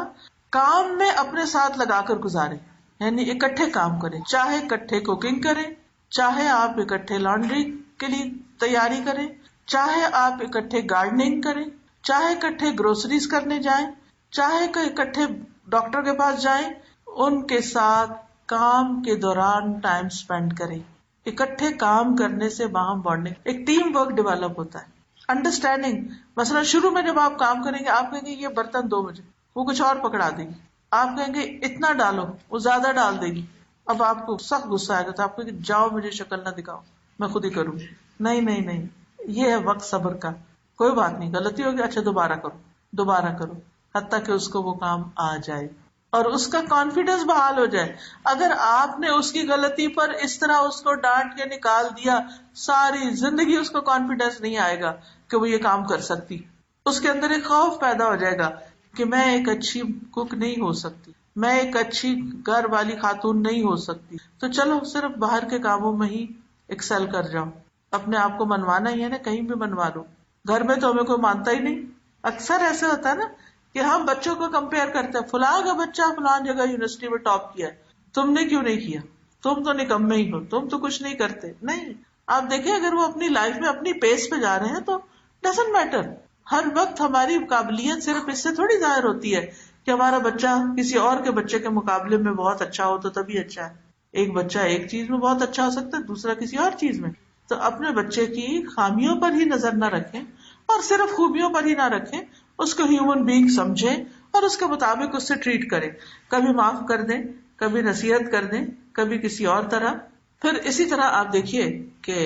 کام میں اپنے ساتھ لگا کر گزاریں، یعنی اکٹھے کام کریں، چاہے اکٹھے کوکنگ کریں، چاہے آپ اکٹھے لانڈری کے لیے تیاری کریں، چاہے آپ اکٹھے گارڈننگ کریں، چاہے اکٹھے گروسریز کرنے جائیں، چاہے کہ اکٹھے ڈاکٹر کے پاس جائیں، ان کے ساتھ کام کے دوران ٹائم سپینڈ کریں۔ اکٹھے کام کرنے سے باہم بانڈنگ، ایک ٹیم ورک ڈیولپ ہوتا ہے، انڈرسٹینڈنگ۔ مثلا شروع میں جب آپ کام کریں گے آپ کہیں گے یہ برتن دو مجھے، وہ کچھ اور پکڑا دے گی، آپ کہیں گے اتنا ڈالو، وہ زیادہ ڈال دے گی، اب آپ کو سخت غصہ آئے گا تو آپ کہیں گے جاؤ مجھے شکل نہ دکھاؤ، میں خود ہی کروں گی۔ نہیں نہیں نہیں، یہ ہے وقت صبر کا، کوئی بات نہیں، غلطی ہوگی، اچھا دوبارہ کرو، دوبارہ کرو، حتیٰ کہ اس کو وہ کام آ جائے اور اس کا کانفیڈینس بحال ہو جائے۔ اگر آپ نے اس کی غلطی پر اس طرح اس کو ڈانٹ کے نکال دیا، ساری زندگی اس کو کانفیڈینس نہیں آئے گا کہ وہ یہ کام کر سکتی، اس کے اندر ایک خوف پیدا ہو جائے گا کہ میں ایک اچھی کک نہیں ہو سکتی، میں ایک اچھی گھر والی خاتون نہیں ہو سکتی، تو چلو صرف باہر کے کاموں میں ہی ایکسل کر جاؤ، اپنے آپ کو منوانا ہی ہے نا، کہیں بھی منوا لو، گھر میں تو ہمیں کوئی مانتا ہی نہیں۔ اکثر ایسے ہوتا ہے نا کہ ہم بچوں کو کمپیئر کرتے ہیں، فلاں کا بچہ فلاں جگہ یونیورسٹی میں ٹاپ کیا ہے، تم نے کیوں نہیں کیا، تم تو نکمے ہی ہو، تم تو کچھ نہیں کرتے۔ نہیں، آپ دیکھیں اگر وہ اپنی لائف میں اپنی پیس پہ جا رہے ہیں تو ڈزنٹ میٹر، ہر وقت ہماری قابلیت صرف اس سے تھوڑی ظاہر ہوتی ہے کہ ہمارا بچہ کسی اور کے بچے کے مقابلے میں بہت اچھا ہو تو تبھی اچھا ہے۔ ایک بچہ ایک چیز میں بہت اچھا ہو سکتا ہے، دوسرا کسی اور چیز میں۔ تو اپنے بچے کی خامیوں پر ہی نظر نہ رکھیں اور صرف خوبیوں پر ہی نہ رکھیں، اس کو ہیومن بینگ سمجھیں اور اس کے مطابق اس سے ٹریٹ کریں، کبھی معاف کر دیں، کبھی نصیحت کر دیں، کبھی کسی اور طرح۔ پھر اسی طرح آپ دیکھیے کہ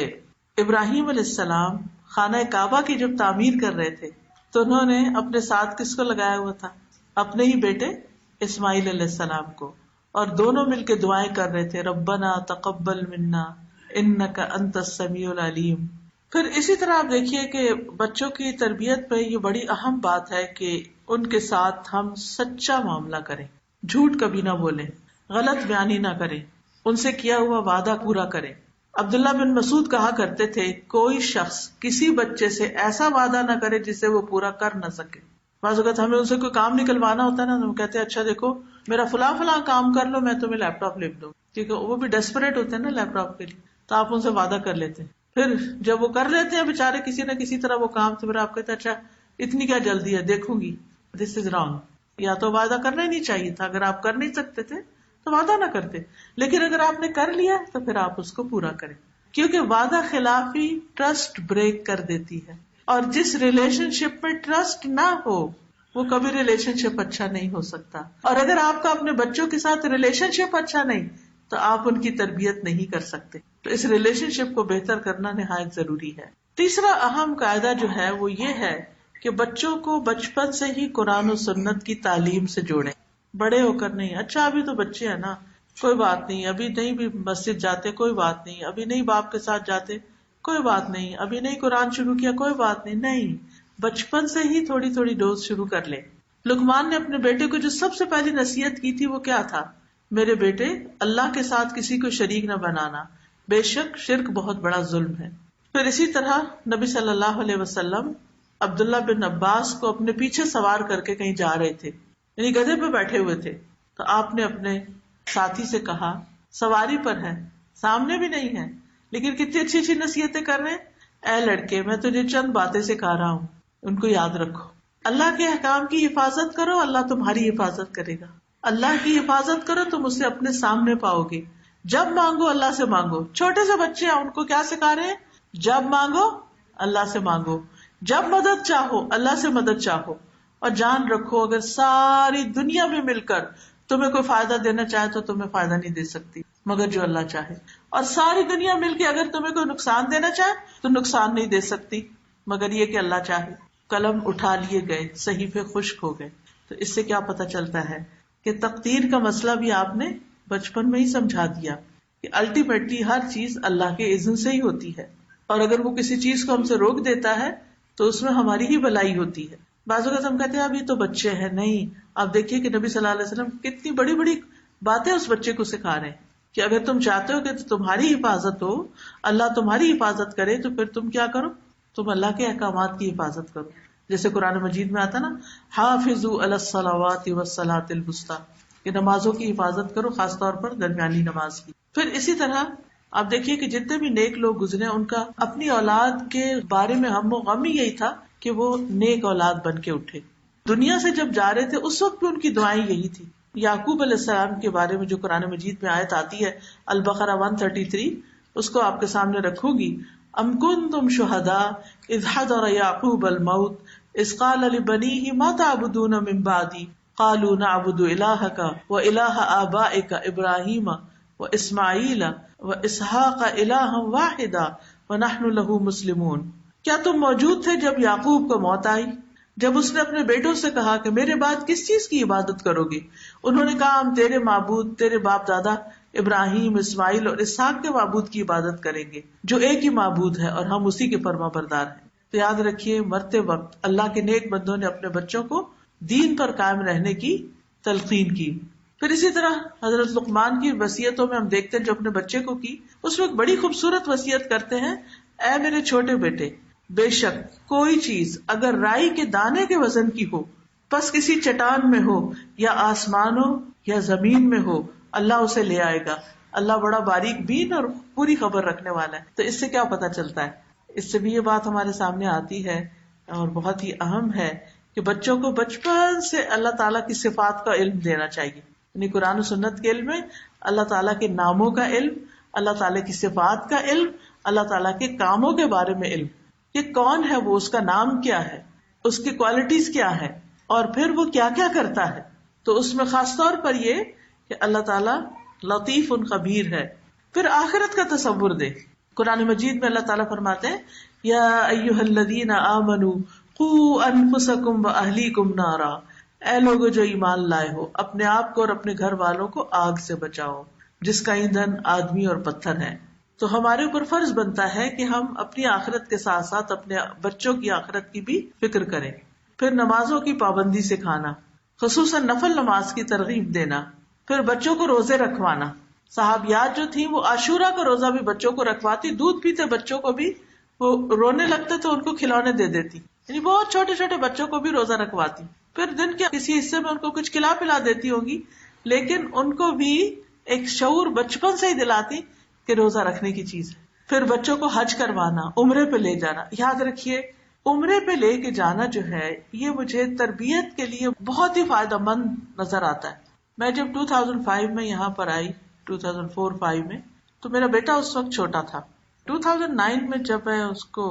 ابراہیم علیہ السلام خانہ کعبہ کی جب تعمیر کر رہے تھے تو انہوں نے اپنے ساتھ کس کو لگایا ہوا تھا؟ اپنے ہی بیٹے اسماعیل علیہ السلام کو، اور دونوں مل کے دعائیں کر رہے تھے، ربنا تقبل منا انک انت السمیع العلیم۔ پھر اسی طرح آپ دیکھیے کہ بچوں کی تربیت میں یہ بڑی اہم بات ہے کہ ان کے ساتھ ہم سچا معاملہ کریں، جھوٹ کبھی نہ بولیں، غلط بیانی نہ کریں، ان سے کیا ہوا وعدہ پورا کریں۔ عبداللہ بن مسعود کہا کرتے تھے کوئی شخص کسی بچے سے ایسا وعدہ نہ کرے جسے وہ پورا کر نہ سکے۔ بعض اوقات ہمیں ان سے کوئی کام نکلوانا ہوتا ہے نا، ہم کہتے ہیں اچھا دیکھو میرا فلاں فلاں کام کر لو، میں تمہیں لیپ ٹاپ لے دوں، کیونکہ وہ بھی ڈیسپریٹ ہوتے ہیں نا لیپ ٹاپ کے لیے، تو آپ ان سے وعدہ کر لیتے ہیں، پھر جب وہ کر لیتے ہیں بےچارے کسی نہ کسی طرح وہ کام، تو پھر آپ کہتے ہیں اچھا اتنی کیا جلدی ہے، دیکھوں گی۔ دس از رانگ، یا تو وعدہ کرنا ہی نہیں چاہیے تھا، اگر آپ کر نہیں سکتے تھے تو وعدہ نہ کرتے، لیکن اگر آپ نے کر لیا تو پھر آپ اس کو پورا کریں، کیونکہ وعدہ خلافی ٹرسٹ بریک کر دیتی ہے، اور جس ریلیشن شپ میں ٹرسٹ نہ ہو وہ کبھی ریلیشن شپ اچھا نہیں ہو سکتا، اور اگر آپ کا اپنے بچوں کے ساتھ ریلیشن شپ اچھا نہیں تو آپ ان کی تربیت نہیں کر سکتے، تو اس ریلیشن شپ کو بہتر کرنا نہایت ضروری ہے۔ تیسرا اہم قاعدہ جو ہے وہ یہ ہے کہ بچوں کو بچپن سے ہی قرآن و سنت کی تعلیم سے جوڑیں، بڑے ہو کر نہیں، اچھا ابھی تو بچے ہیں نا کوئی بات نہیں، ابھی نہیں بھی مسجد جاتے کوئی بات نہیں، ابھی نہیں باپ کے ساتھ جاتے کوئی بات نہیں، ابھی نہیں قرآن شروع کیا کوئی بات نہیں، نہیں، بچپن سے ہی تھوڑی تھوڑی ڈوز شروع کر لیں۔ لقمان نے اپنے بیٹے کو جو سب سے پہلی نصیحت کی تھی وہ کیا تھا؟ میرے بیٹے اللہ کے ساتھ کسی کو شریک نہ بنانا، بے شک شرک بہت بڑا ظلم ہے. پھر اسی طرح نبی صلی اللہ علیہ وسلم عبداللہ بن عباس کو اپنے پیچھے سوار کر کے کہیں جا رہے تھے، یعنی گدھے پہ بیٹھے ہوئے تھے. تو آپ نے اپنے ساتھی سے کہا سواری پر ہے، سامنے بھی نہیں ہے، لیکن کتنی اچھی اچھی نصیحتیں کر رہے ہیں. اے لڑکے، میں تجھے چند باتیں سکھا رہا ہوں، ان کو یاد رکھو. اللہ کے احکام کی حفاظت کرو، اللہ تمہاری حفاظت کرے گا. اللہ کی حفاظت کرو، تم اسے اپنے سامنے پاؤ گے. جب مانگو اللہ سے مانگو. چھوٹے سے بچے ہیں، ان کو کیا سکھا رہے ہیں؟ جب مانگو اللہ سے مانگو، جب مدد چاہو اللہ سے مدد چاہو. اور جان رکھو اگر ساری دنیا میں مل کر تمہیں کوئی فائدہ دینا چاہے تو تمہیں فائدہ نہیں دے سکتی مگر جو اللہ چاہے، اور ساری دنیا مل کے اگر تمہیں کوئی نقصان دینا چاہے تو نقصان نہیں دے سکتی مگر یہ کہ اللہ چاہے. قلم اٹھا لیے گئے، صحیفے خشک ہو گئے. تو اس سے کیا پتہ چلتا ہے کہ تقدیر کا مسئلہ بھی آپ نے بچپن میں ہی سمجھا دیا کہ الٹیمیٹلی ہر چیز اللہ کے اذن سے ہی ہوتی ہے، اور اگر وہ کسی چیز کو ہم سے روک دیتا ہے تو اس میں ہماری ہی بھلائی ہوتی ہے. بعض اوقات ہم کہتے ہیں اب یہ تو بچے ہیں. نہیں، آپ دیکھیے کہ نبی صلی اللہ علیہ وسلم کتنی بڑی بڑی باتیں اس بچے کو سکھا رہے ہیں کہ اگر تم چاہتے ہو کہ تمہاری حفاظت ہو، اللہ تمہاری حفاظت کرے، تو پھر تم کیا کرو؟ تم اللہ کے احکامات کی حفاظت کرو. جیسے قرآن مجید میں آتا نا، حافظوا علی الصلوات والصلاۃ الوسطی، کہ نمازوں کی حفاظت کرو، خاص طور پر درمیانی نماز کی. پھر اسی طرح آپ دیکھیے کہ جتنے بھی نیک لوگ گزرے ان کا اپنی اولاد کے بارے میں ہم و غم ہی یہی تھا کہ وہ نیک اولاد بن کے اٹھے. دنیا سے جب جا رہے تھے اس وقت بھی ان کی دعائیں یہی تھی. یعقوب علیہ السلام کے بارے میں جو قرآن مجید میں آیت آتی ہے البقرہ 133، اس کو آپ کے سامنے رکھوں گی. ام کنتم شہداء اذ حضر یعقوب الموت اذ قال لبنیہ ما تعبدون من بعدی قالوا نعبد الہک والہ آبائک ابراہیم واسماعیل واسحاق الہا واحدا ونحن لہ مسلمون. کیا تم موجود تھے جب یعقوب کو موت آئی، جب اس نے اپنے بیٹوں سے کہا کہ میرے بعد کس چیز کی عبادت کرو گے؟ انہوں نے کہا ہم تیرے معبود، تیرے باپ دادا ابراہیم، اسماعیل اور اسحاق کے معبود کی عبادت کریں گے جو ایک ہی معبود ہے اور ہم اسی کے فرما بردار ہیں. تو یاد رکھیے مرتے وقت اللہ کے نیک بندوں نے اپنے بچوں کو دین پر قائم رہنے کی تلقین کی. پھر اسی طرح حضرت لقمان کی وصیتوں میں ہم دیکھتے ہیں جو اپنے بچے کو کی، اس میں ایک بڑی خوبصورت وصیت کرتے ہیں، اے میرے چھوٹے بیٹے، بے شک کوئی چیز اگر رائی کے دانے کے وزن کی ہو، پس کسی چٹان میں ہو یا آسمان ہو یا زمین میں ہو، اللہ اسے لے آئے گا. اللہ بڑا باریک بین اور پوری خبر رکھنے والا ہے. تو اس سے کیا پتا چلتا ہے؟ اس سے بھی یہ بات ہمارے سامنے آتی ہے اور بہت ہی اہم ہے کہ بچوں کو بچپن سے اللہ تعالیٰ کی صفات کا علم دینا چاہیے. یعنی قرآن و سنت کے علم میں اللہ تعالیٰ کے ناموں کا علم، اللہ تعالیٰ کی صفات کا علم، اللہ تعالیٰ کے کاموں کے بارے میں علم، کہ کون ہے وہ، اس کا نام کیا ہے، اس کی کوالٹیز کیا ہے، اور پھر وہ کیا کیا کرتا ہے. تو اس میں خاص طور پر یہ کہ اللہ تعالیٰ لطیف خبیر ہے. پھر آخرت کا تصور دے. قرآن مجید میں اللہ تعالیٰ فرماتے ہیں یا ایھا الذین آمنوا قوا انفسکم واہلیکم نارا، اے لوگو جو ایمان لائے ہو، اپنے آپ کو اور اپنے گھر والوں کو آگ سے بچاؤ جس کا ایندھن آدمی اور پتھر ہے. تو ہمارے اوپر فرض بنتا ہے کہ ہم اپنی آخرت کے ساتھ ساتھ اپنے بچوں کی آخرت کی بھی فکر کریں. پھر نمازوں کی پابندی سکھانا، خصوصاً نفل نماز کی ترغیب دینا. پھر بچوں کو روزے رکھوانا. صحابیات جو تھیں وہ عاشورہ کا روزہ بھی بچوں کو رکھواتی، دودھ پیتے بچوں کو بھی وہ رونے لگتے تو ان کو کھلونے دے دیتی، یعنی بہت چھوٹے چھوٹے بچوں کو بھی روزہ رکھواتی. پھر دن کے کسی حصے میں ان کو کچھ کھلا پلا دیتی ہوگی، لیکن ان کو بھی ایک شعور بچپن سے ہی دلاتی کہ روزہ رکھنے کی چیز ہے. پھر بچوں کو حج کروانا، عمرے پہ لے جانا. یاد رکھیے عمرے پہ لے کے جانا جو ہے یہ مجھے تربیت کے لیے بہت ہی فائدہ مند نظر آتا ہے. میں جب 2005 میں یہاں پر آئی، 2004-05 میں، تو میرا بیٹا اس وقت چھوٹا تھا. 2009 میں جب میں اس کو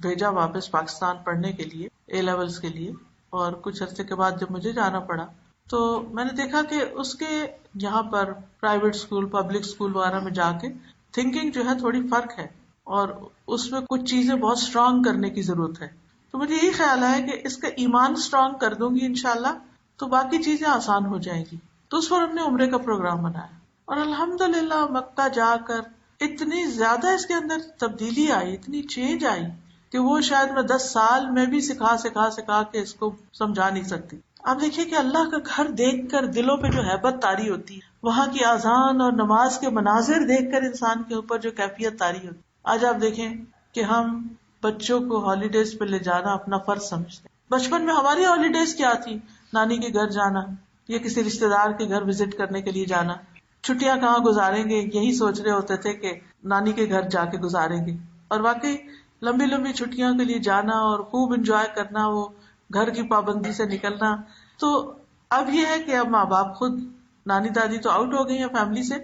بھیجا واپس پاکستان پڑھنے کے لیے اے لیولز کے لیے، اور کچھ عرصے کے بعد جب مجھے جانا پڑا تو میں نے دیکھا کہ اس کے یہاں پر پرائیویٹ اسکول، پبلک اسکول وغیرہ میں جا کے تھنکنگ جو ہے تھوڑی فرق ہے، اور اس میں کچھ چیزیں بہت اسٹرانگ کرنے کی ضرورت ہے. تو مجھے یہی خیال ہے کہ اس کا ایمان اسٹرانگ کر دوں گی انشاءاللہ تو باقی چیزیں آسان ہو جائیں گی. تو اس پر ہم نے عمرے کا پروگرام بنایا، اور الحمدللہ مکہ جا کر اتنی زیادہ اس کے اندر تبدیلی آئی، اتنی چینج آئی کہ وہ شاید میں 10 سال میں بھی سکھا کے اس کو سمجھا نہیں سکتی. آپ دیکھیے کہ اللہ کا گھر دیکھ کر دلوں پہ جو ہیبت طاری ہوتی ہے، وہاں کی اذان اور نماز کے مناظر دیکھ کر انسان کے اوپر جو کیفیت طاری ہوتی ہے۔ آج آپ دیکھیں کہ ہم بچوں کو ہالیڈیز پہ لے جانا اپنا فرض سمجھتے ہیں۔ بچپن میں ہماری ہالیڈیز کیا تھی؟ نانی کے گھر جانا یا کسی رشتے دار کے گھر وزٹ کرنے کے لیے جانا۔ چھٹیاں کہاں گزاریں گے یہی سوچ رہے ہوتے تھے کہ نانی کے گھر جا کے گزاریں گے، اور واقعی لمبی لمبی چھٹیاں کے لیے جانا اور خوب انجوائے کرنا، وہ گھر کی پابندی سے نکلنا۔ تو اب یہ ہے کہ اب ماں باپ خود، نانی دادی تو آؤٹ ہو گئی ہیں فیملی سے،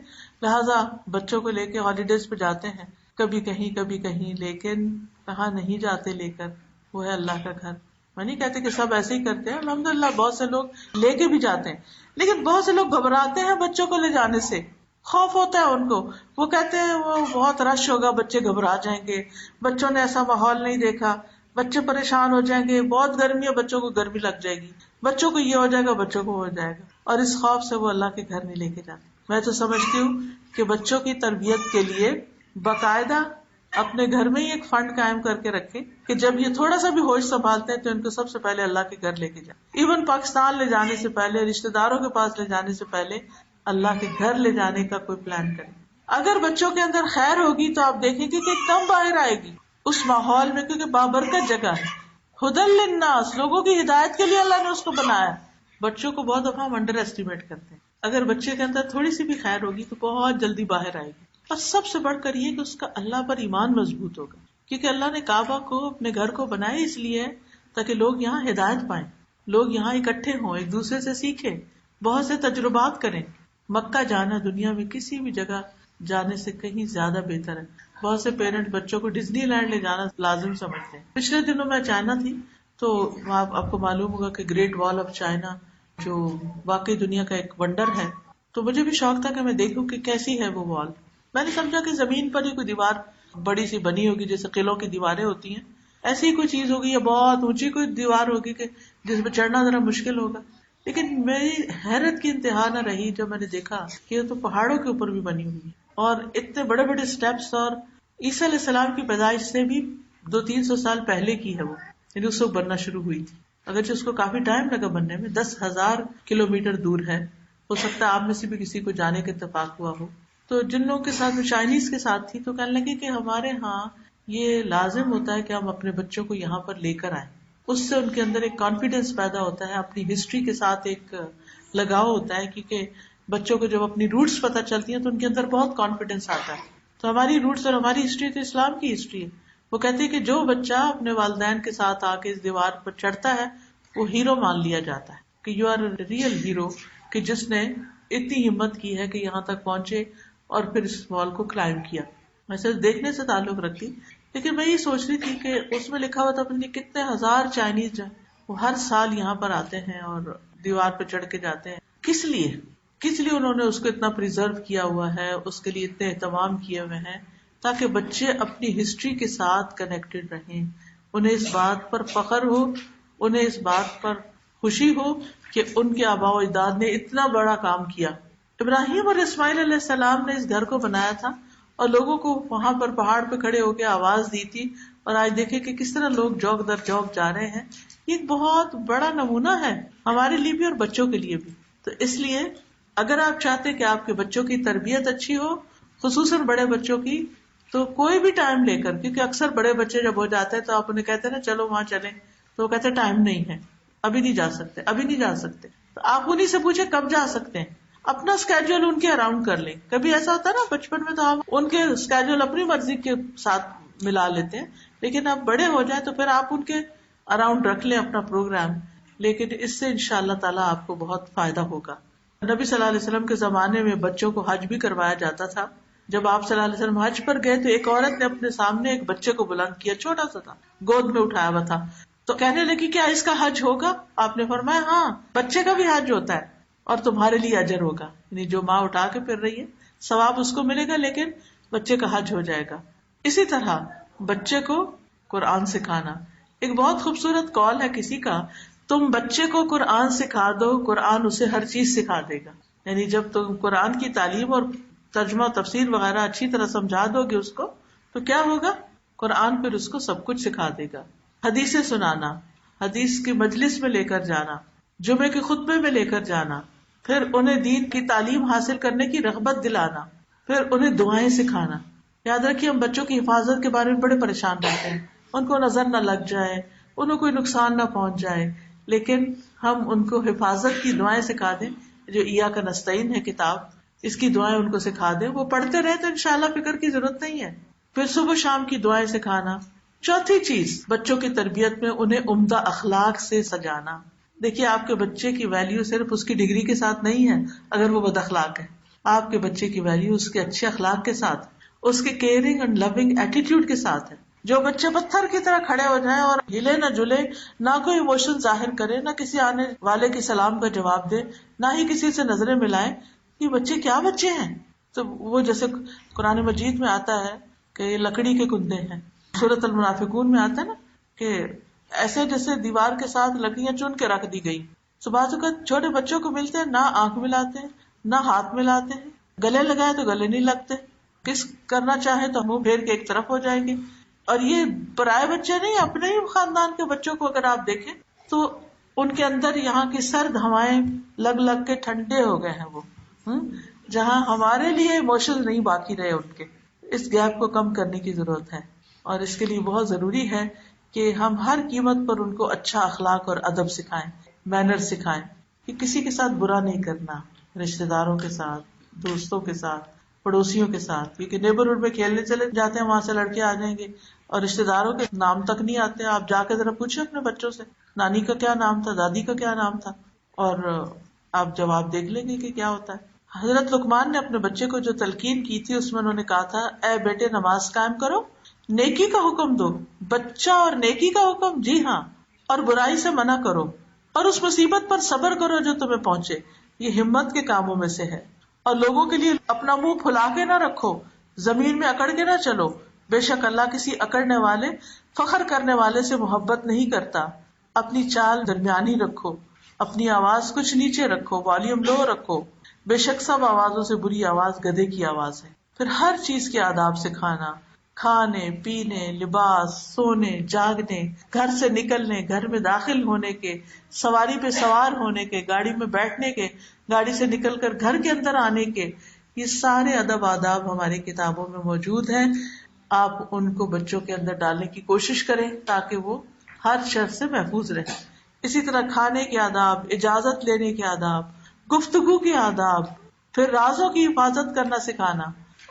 لہٰذا بچوں کو لے کے ہالیڈیز پہ جاتے ہیں، کبھی کہیں، لیکن کہاں نہیں جاتے لے کر، وہ ہے اللہ کا گھر۔ میں نہیں کہتے کہ سب ایسے ہی کرتے ہیں، الحمدللہ بہت سے لوگ لے کے بھی جاتے ہیں، لیکن بہت سے لوگ گھبراتے ہیں بچوں کو لے جانے سے، خوف ہوتا ہے ان کو، وہ کہتے ہیں وہ بہت رش ہوگا، بچے گھبرا جائیں گے، بچوں نے ایسا ماحول نہیں دیکھا، بچے پریشان ہو جائیں گے، بہت گرمی ہے بچوں کو گرمی لگ جائے گی، بچوں کو یہ ہو جائے گا، بچوں کو ہو جائے گا، اور اس خوف سے وہ اللہ کے گھر نہیں لے کے جاتے۔ میں تو سمجھتی ہوں کہ بچوں کی تربیت کے لیے باقاعدہ اپنے گھر میں ہی ایک فنڈ قائم کر کے رکھے کہ جب یہ تھوڑا سا بھی ہوش سنبھالتے ہیں تو ان کو سب سے پہلے اللہ کے گھر لے کے جائیں، ایون پاکستان لے جانے سے پہلے، رشتے داروں کے پاس لے جانے سے پہلے اللہ کے گھر لے جانے کا کوئی پلان کریں۔ اگر بچوں کے اندر خیر ہوگی تو آپ دیکھیں گے کہ کم باہر آئے گی اس ماحول میں، کیونکہ بابرکت جگہ ہے، ہدی للناس، لوگوں کی ہدایت کے لیے اللہ نے اس کو بنایا۔ بچوں کو بہت دفعہ ہم انڈر ایسٹیمیٹ کرتے ہیں، اگر بچے کے اندر تھوڑی سی بھی خیر ہوگی تو بہت جلدی باہر آئے گی، اور سب سے بڑھ کر یہ کہ اس کا اللہ پر ایمان مضبوط ہوگا، کیونکہ اللہ نے کعبہ کو، اپنے گھر کو بنایا اس لیے تاکہ لوگ یہاں ہدایت پائیں، لوگ یہاں اکٹھے ہوں، ایک دوسرے سے سیکھیں، بہت سے تجربات کریں۔ مکہ جانا دنیا میں کسی بھی جگہ جانے سے کہیں زیادہ بہتر ہے۔ بہت سے پیرنٹ بچوں کو ڈزنی لینڈ لے جانا لازم سمجھتے ہیں۔ پچھلے دنوں میں چائنا تھی تو وہاں آپ کو معلوم ہوگا کہ گریٹ وال آف چائنا جو واقعی دنیا کا ایک ونڈر ہے، تو مجھے بھی شوق تھا کہ میں دیکھوں کہ کیسی ہے وہ وال۔ میں نے سمجھا کہ زمین پر ہی کوئی دیوار بڑی سی بنی ہوگی جیسے قلعوں کی دیواریں ہوتی ہیں، ایسی ہی کوئی چیز ہوگی یا بہت اونچی کوئی دیوار ہوگی کہ جس پہ چڑھنا ذرا مشکل ہوگا۔ لیکن میری حیرت کی انتہا نہ رہی جب میں نے دیکھا کہ یہ تو پہاڑوں کے اوپر بھی بنی ہوئی ہے، اور اتنے بڑے بڑے سٹیپس، اور عیسیٰ علیہ السلام کی پیدائش سے بھی 200-300 سال پہلے کی ہے وہ، یعنی اس وقت بننا شروع ہوئی تھی، اگرچہ اس کو کافی ٹائم لگا بننے میں، 10,000 کلومیٹر دور ہے، ہو سکتا ہے آپ میں سے بھی کسی کو جانے کا اتفاق ہوا ہو۔ تو جن لوگوں کے ساتھ، چائنیز کے ساتھ تھی، تو کہنے لگے کہ ہمارے ہاں یہ لازم ہوتا ہے کہ ہم اپنے بچوں کو یہاں پر لے کر آئیں، اس سے ان کے اندر ایک کانفیڈینس پیدا ہوتا ہے، اپنی ہسٹری کے ساتھ ایک لگاؤ ہوتا ہے، کیونکہ بچوں کو جب اپنی روٹس پتہ چلتی ہیں تو ان کے اندر بہت کانفیڈینس آتا ہے۔ تو ہماری روٹس اور ہماری ہسٹری تو اسلام کی ہسٹری ہے۔ وہ کہتے ہیں کہ جو بچہ اپنے والدین کے ساتھ آ کے اس دیوار پر چڑھتا ہے وہ ہیرو مان لیا جاتا ہے، کہ یو آر ریئل ہیرو، کہ جس نے اتنی ہمت کی ہے کہ یہاں تک پہنچے اور پھر اس وال کو کلائم کیا۔ میں صرف دیکھنے سے تعلق رکھتی، لیکن میں یہ سوچ رہی تھی کہ اس میں لکھا ہوا تھا پتہ نہیں کتنے ہزار چائنیز جو وہ ہر سال یہاں پر آتے ہیں اور دیوار پہ چڑھ کے جاتے ہیں۔ کس لیے انہوں نے اس کو اتنا پریزرو کیا ہوا ہے، اس کے لیے اتنے اہتمام کیے ہوئے ہیں، تاکہ بچے اپنی ہسٹری کے ساتھ کنیکٹڈ رہیں، انہیں اس بات پر فخر ہو، انہیں اس بات پر خوشی ہو کہ ان کے آباء و اجداد نے اتنا بڑا کام کیا۔ ابراہیم اور اسماعیل علیہ السلام نے اس گھر کو بنایا تھا اور لوگوں کو وہاں پر پہاڑ پہ کھڑے ہو کے آواز دی تھی، اور آج دیکھیں کہ کس طرح لوگ جوگ در جوگ جا رہے ہیں۔ یہ ایک بہت بڑا نمونہ ہے ہمارے لیے بھی اور بچوں کے لیے بھی۔ تو اس لیے اگر آپ چاہتے کہ آپ کے بچوں کی تربیت اچھی ہو، خصوصاً بڑے بچوں کی، تو کوئی بھی ٹائم لے کر، کیونکہ اکثر بڑے بچے جب ہو جاتے ہیں تو آپ انہیں کہتے ہیں نا چلو وہاں چلیں، تو وہ کہتے ہیں ٹائم نہیں ہے، ابھی نہیں جا سکتے، تو آپ انہیں سے پوچھیں کب جا سکتے ہیں، اپنا اسکیجول ان کے اراؤنڈ کر لیں۔ کبھی ایسا ہوتا ہے نا بچپن میں تو ہم ان کے اسکیجول اپنی مرضی کے ساتھ ملا لیتے ہیں، لیکن اب بڑے ہو جائیں تو پھر آپ ان کے اراؤنڈ رکھ لیں اپنا پروگرام، لیکن اس سے انشاءاللہ تعالیٰ آپ کو بہت فائدہ ہوگا۔ نبی صلی اللہ علیہ وسلم کے زمانے میں بچوں کو حج بھی کروایا جاتا تھا۔ جب آپ صلی اللہ علیہ وسلم حج پر گئے تو ایک عورت نے اپنے سامنے ایک بچے کو بلند کیا، چھوٹا سا تھا، گود میں اٹھایا ہوا تھا، تو کہنے لگی کیا اس کا حج ہوگا؟ آپ نے فرمایا ہاں، بچے کا بھی حج ہوتا ہے اور تمہارے لیے اجر ہوگا، یعنی جو ماں اٹھا کے پھر رہی ہے ثواب اس کو ملے گا، لیکن بچے کا حج ہو جائے گا۔ اسی طرح بچے کو قرآن سکھانا، ایک بہت خوبصورت قول ہے کسی کا، تم بچے کو قرآن سکھا دو، قرآن اسے ہر چیز سکھا دے گا۔ یعنی جب تم قرآن کی تعلیم اور ترجمہ تفسیر وغیرہ اچھی طرح سمجھا دو گے اس کو، تو کیا ہوگا؟ قرآن پھر اس کو سب کچھ سکھا دے گا۔ حدیثیں سنانا، حدیث کی مجلس میں لے کر جانا، جمعے کے خطبے میں لے کر جانا، پھر انہیں دین کی تعلیم حاصل کرنے کی رغبت دلانا، پھر انہیں دعائیں سکھانا. یاد رکھیے ہم بچوں کی حفاظت کے بارے میں بڑے پریشان رہتے ہیں، ان کو نظر نہ لگ جائے، انہیں کوئی نقصان نہ پہنچ جائے، لیکن ہم ان کو حفاظت کی دعائیں سکھا دیں. جو ایاک نستعین ہے کتاب، اس کی دعائیں ان کو سکھا دیں، وہ پڑھتے رہے تو انشاءاللہ فکر کی ضرورت نہیں ہے. پھر صبح شام کی دعائیں سکھانا. چوتھی چیز، بچوں کی تربیت میں انہیں عمدہ اخلاق سے سجانا. دیکھیے آپ کے بچے کی ویلیو صرف اس کی ڈگری کے ساتھ نہیں ہے اگر وہ بد اخلاق ہے. آپ کے بچے کی ویلیو اس کے اچھے اخلاق کے ساتھ، اس کے کیئرنگ اینڈ لونگ ایٹیٹیوڈ کے ساتھ ہے. جو بچے پتھر کی طرح کھڑے ہو جائیں اور ہلے نہ جلے، نہ کوئی ایموشن ظاہر کرے، نہ کسی آنے والے کی سلام کا جواب دے، نہ ہی کسی سے نظریں ملائیں، یہ بچے کیا بچے ہیں؟ تو وہ جیسے قرآن مجید میں آتا ہے کہ یہ لکڑی کے کندے ہیں. سورۃ المنافقون میں آتا ہے نا کہ ایسے جیسے دیوار کے ساتھ لکڑیاں چن کے رکھ دی گئی. تو بعض اوقات چھوٹے بچوں کو ملتے ہیں، نہ آنکھ ملاتے ہیں، نہ ہاتھ ملاتے ہیں، گلے لگائے تو گلے نہیں لگتے، کس کرنا چاہے تو منہ پھیر کے ایک طرف ہو جائیں گے. اور یہ پرائے بچے نہیں، اپنے ہی خاندان کے بچوں کو اگر آپ دیکھیں تو ان کے اندر یہاں کی سرد ہوائیں لگ لگ کے ٹھنڈے ہو گئے ہیں. وہ جہاں ہمارے لیے ایموشن نہیں باقی رہے ان کے. اس گیپ کو کم کرنے کی ضرورت ہے، اور اس کے لیے بہت ضروری ہے کہ ہم ہر قیمت پر ان کو اچھا اخلاق اور ادب سکھائیں، مینر سکھائیں کہ کسی کے ساتھ برا نہیں کرنا، رشتے داروں کے ساتھ، دوستوں کے ساتھ، پڑوسیوں کے ساتھ. کیونکہ نیبرہڈ میں کھیلنے چلے جاتے ہیں، وہاں سے لڑکے آ جائیں گے اور رشتے داروں کے نام تک نہیں آتے. آپ جا کے ذرا پوچھیں اپنے بچوں سے نانی کا کیا نام تھا، دادی کا کیا نام تھا، اور آپ جواب دیکھ لیں گے کہ کیا ہوتا ہے. حضرت لقمان نے اپنے بچے کو جو تلقین کی تھی اس میں انہوں نے کہا تھا، اے بیٹے نماز قائم کرو، نیکی کا حکم دو. بچہ اور نیکی کا حکم، جی ہاں، اور برائی سے منع کرو، اور اس مصیبت پر صبر کرو جو تمہیں پہنچے. یہ ہمت کے کاموں میں سے ہے. اور لوگوں کے لیے اپنا منہ پھلا کے نہ رکھو، زمین میں اکڑ کے نہ چلو. بے شک اللہ کسی اکڑنے والے، فخر کرنے والے سے محبت نہیں کرتا. اپنی چال درمیانی رکھو، اپنی آواز کچھ نیچے رکھو، والیوم لو رکھو. بے شک سب آوازوں سے بری آواز گدھے کی آواز ہے. پھر ہر چیز کے آداب سکھانا، کھانے پینے، لباس، سونے، جاگنے، گھر سے نکلنے، گھر میں داخل ہونے کے، سواری پہ سوار ہونے کے، گاڑی میں بیٹھنے کے، گاڑی سے نکل کر گھر کے اندر آنے کے. یہ سارے ادب آداب ہماری کتابوں میں موجود ہیں. آپ ان کو بچوں کے اندر ڈالنے کی کوشش کریں تاکہ وہ ہر شر سے محفوظ رہیں. اسی طرح کھانے کے آداب، اجازت لینے کے آداب، گفتگو کے آداب، پھر رازوں کی حفاظت کرنا سکھانا،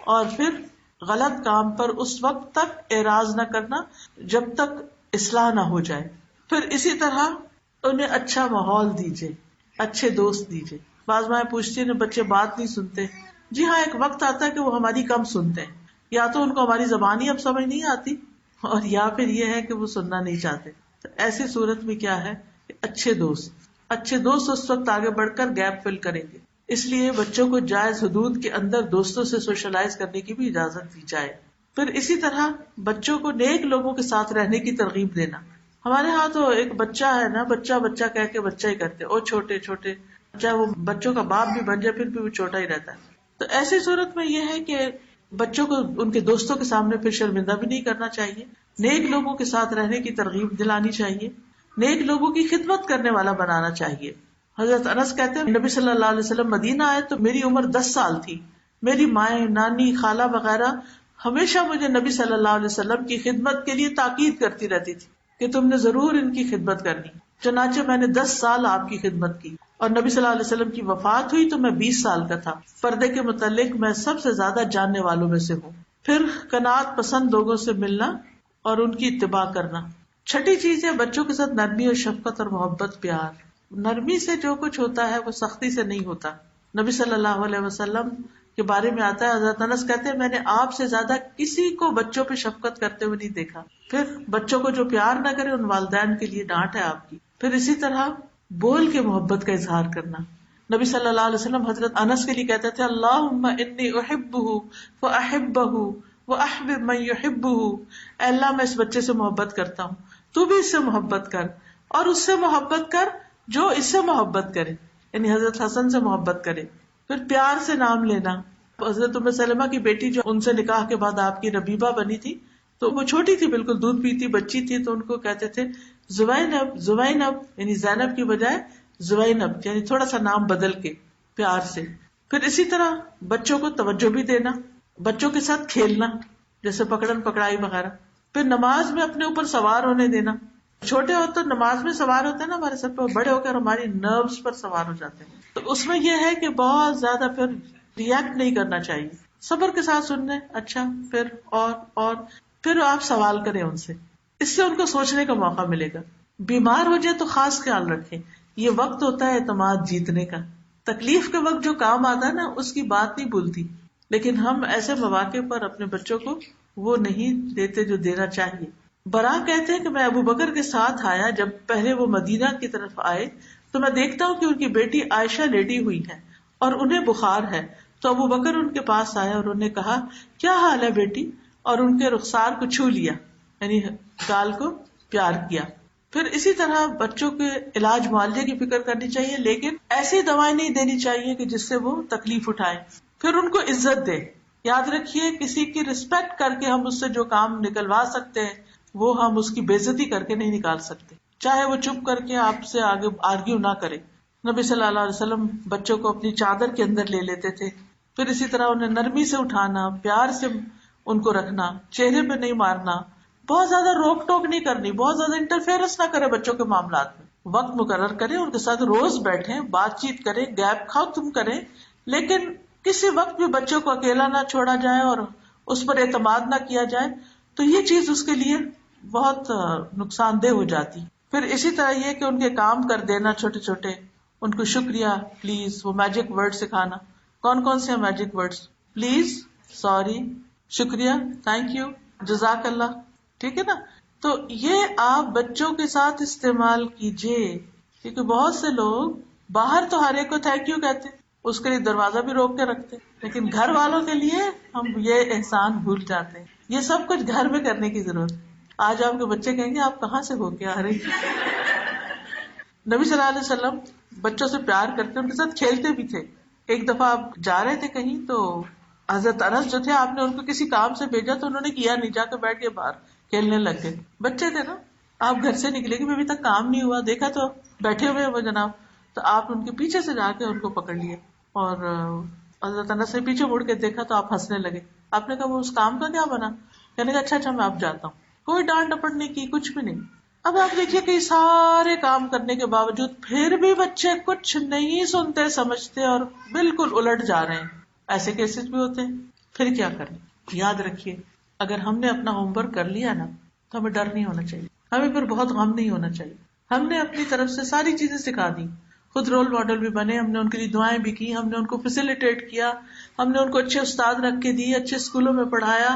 اور پھر غلط کام پر اس وقت تک اعراض نہ کرنا جب تک اصلاح نہ ہو جائے. پھر اسی طرح انہیں اچھا ماحول دیجیے، اچھے دوست دیجیے. بعض مائیں پوچھتی ہیں بچے بات نہیں سنتے. جی ہاں، ایک وقت آتا ہے کہ وہ ہماری کم سنتے ہیں، یا تو ان کو ہماری زبان ہی اب سمجھ نہیں آتی، اور یا پھر یہ ہے کہ وہ سننا نہیں چاہتے. تو ایسی صورت میں کیا ہے کہ اچھے دوست اس وقت آگے بڑھ کر گیپ فل کریں گے. اس لیے بچوں کو جائز حدود کے اندر دوستوں سے سوشلائز کرنے کی بھی اجازت دی جائے. پھر اسی طرح بچوں کو نیک لوگوں کے ساتھ رہنے کی ترغیب دینا. ہمارے ہاں تو ایک بچہ ہے نا، بچہ کہہ کے بچہ ہی کرتے، اور چھوٹے چاہے وہ بچوں کا باپ بھی بن جائے پھر بھی وہ چھوٹا ہی رہتا ہے. تو ایسی صورت میں یہ ہے کہ بچوں کو ان کے دوستوں کے سامنے پھر شرمندہ بھی نہیں کرنا چاہیے. نیک لوگوں کے ساتھ رہنے کی ترغیب دلانی چاہیے، نیک لوگوں کی خدمت کرنے والا بنانا چاہیے. حضرت انس کہتے ہیں نبی صلی اللہ علیہ وسلم مدینہ آئے تو میری عمر 10 سال تھی. میری مائیں، نانی، خالہ وغیرہ ہمیشہ مجھے نبی صلی اللہ علیہ وسلم کی خدمت کے لیے تاکید کرتی رہتی تھی کہ تم نے ضرور ان کی خدمت کرنی. چنانچہ میں نے 10 سال آپ کی خدمت کی، اور نبی صلی اللہ علیہ وسلم کی وفات ہوئی تو میں 20 سال کا تھا. پردے کے متعلق میں سب سے زیادہ جاننے والوں میں سے ہوں. پھر قناعت پسند لوگوں سے ملنا اور ان کی اتباع کرنا. چھٹی چیز ہے بچوں کے ساتھ نرمی اور شفقت اور محبت، پیار. نرمی سے جو کچھ ہوتا ہے وہ سختی سے نہیں ہوتا. نبی صلی اللہ علیہ وسلم کے بارے میں آتا ہے، حضرت انس کہتے ہیں میں نے آپ سے زیادہ کسی کو بچوں پہ شفقت کرتے ہوئے نہیں دیکھا. پھر بچوں کو جو پیار نہ کرے ان والدین کے لیے ڈانٹ ہے آپ کی. پھر اسی طرح بول کے محبت کا اظہار کرنا. نبی صلی اللہ علیہ وسلم حضرت انس کے لیے کہتے تھے اللہم انی احبہ فاحبہ واحبب من یحبہ. اے اللہ میں اس بچے سے محبت کرتا ہوں، تو بھی اس سے محبت کر، اور اس سے محبت کر جو اس سے محبت کرے، یعنی حضرت حسن سے محبت کرے. پھر پیار سے نام لینا. حضرت ام سلمہ کی بیٹی جو ان سے نکاح کے بعد آپ کی ربیبہ بنی تھی، تو وہ چھوٹی تھی، بالکل دودھ پیتی بچی تھی، تو ان کو کہتے تھے زوینب، یعنی زینب کی بجائے زوینب یعنی تھوڑا سا نام بدل کے پیار سے. پھر اسی طرح بچوں کو توجہ بھی دینا، بچوں کے ساتھ کھیلنا جیسے پکڑن پکڑائی وغیرہ. پھر نماز میں اپنے اوپر سوار ہونے دینا. چھوٹے ہو تو نماز میں سوار ہوتے ہیں نا ہمارے سر پہ، بڑے ہو کر ہماری نروز پر سوار ہو جاتے ہیں. تو اس میں یہ ہے کہ بہت زیادہ پھر ریئیکٹ نہیں کرنا چاہیے، صبر کے ساتھ سننے. اچھا پھر آپ سوال کریں ان سے، اس سے ان کو سوچنے کا موقع ملے گا. بیمار ہو جائے تو خاص خیال رکھیں، یہ وقت ہوتا ہے اعتماد جیتنے کا. تکلیف کے وقت جو کام آتا ہے نا اس کی بات نہیں بھولتی، لیکن ہم ایسے مواقع پر اپنے بچوں کو وہ نہیں دیتے جو دینا چاہیے. برا کہتے ہیں کہ میں ابو بکر کے ساتھ آیا، جب پہلے وہ مدینہ کی طرف آئے تو میں دیکھتا ہوں کہ ان کی بیٹی عائشہ لیٹی ہوئی ہے اور انہیں بخار ہے. تو ابو بکر ان کے پاس آیا اور انہوں نے کہا کیا حال ہے بیٹی، اور ان کے رخسار کو چھو لیا، یعنی گال کو پیار کیا. پھر اسی طرح بچوں کے علاج معالجے کی فکر کرنی چاہیے، لیکن ایسی دوائیں نہیں دینی چاہیے کہ جس سے وہ تکلیف اٹھائیں. پھر ان کو عزت دے. یاد رکھیے کسی کی رسپیکٹ کر کے ہم اس سے جو کام نکلوا سکتے ہیں وہ ہم اس کی بے عزتی کر کے نہیں نکال سکتے، چاہے وہ چپ کر کے آپ سے آگے آرگیو نہ کرے. نبی صلی اللہ علیہ وسلم بچوں کو اپنی چادر کے اندر لے لیتے تھے. پھر اسی طرح انہیں نرمی سے اٹھانا، پیار سے ان کو رکھنا، چہرے پہ نہیں مارنا، بہت زیادہ روک ٹوک نہیں کرنی، بہت زیادہ انٹرفیئرنس نہ کرے بچوں کے معاملات میں. وقت مقرر کریں، ان کے ساتھ روز بیٹھیں، بات چیت کریں، گیپ ختم کریں، لیکن کسی وقت بھی بچوں کو اکیلا نہ چھوڑا جائے اور اس پر اعتماد نہ کیا جائے، تو یہ چیز اس کے لیے بہت نقصان دہ ہو جاتی. پھر اسی طرح یہ کہ ان کے کام کر دینا چھوٹے چھوٹے، ان کو شکریہ، پلیز، وہ میجک ورڈ سکھانا. کون کون سے میجک ورڈز؟ پلیز، سوری، شکریہ، تھینک یو، جزاک اللہ. ٹھیک ہے نا؟ تو یہ آپ بچوں کے ساتھ استعمال کیجئے، کیونکہ بہت سے لوگ باہر تو ہر ایک کو تھینک یو کہتے، اس کے لیے دروازہ بھی روک کے رکھتے، لیکن گھر والوں کے لیے ہم یہ احسان بھول جاتے ہیں. یہ سب کچھ گھر میں کرنے کی ضرورت ہے. آج آپ کے بچے کہیں گے آپ کہاں سے ہو کے آ رہے ہیں. نبی صلی اللہ علیہ وسلم بچوں سے پیار کرتے، ان کے ساتھ کھیلتے بھی تھے. ایک دفعہ آپ جا رہے تھے کہیں تو حضرت انس جو تھے، آپ نے ان کو کسی کام سے بھیجا تو انہوں نے کیا نہیں، جا کے بیٹھ کے باہر کھیلنے لگ گئے. بچے تھے نا، آپ گھر سے نکلے کہ ابھی تک کام نہیں ہوا، دیکھا تو بیٹھے ہوئے وہ جناب، تو آپ ان کے پیچھے سے جا کے ان کو پکڑ لیے اور حضرت انس نے پیچھے مڑ کے دیکھا تو آپ ہنسنے لگے. آپ نے کہا وہ اس کام کا کیا بنا؟ کہنے کا اچھا میں اب جاتا ہوں. کوئی ڈانٹ ڈپٹ نہیں کی، کچھ بھی نہیں. اب آپ دیکھیے کہ سارے کام کرنے کے باوجود پھر بھی بچے کچھ نہیں سنتے سمجھتے اور بالکل الٹ جا رہے ہیں. ایسے کیسز بھی ہوتے ہیں. پھر کیا کریں؟ یاد رکھیے اگر ہم نے اپنا ہوم ورک کر لیا نا تو ہمیں ڈر نہیں ہونا چاہیے، ہمیں پھر بہت غم نہیں ہونا چاہیے. ہم نے اپنی طرف سے ساری چیزیں سکھا دی، خود رول ماڈل بھی بنے، ہم نے ان کے لیے دعائیں بھی کی، ہم نے ان کو فیسیلیٹیٹ کیا، ہم نے ان کو اچھے استاد رکھ کے دیے، اچھے اسکولوں میں پڑھایا،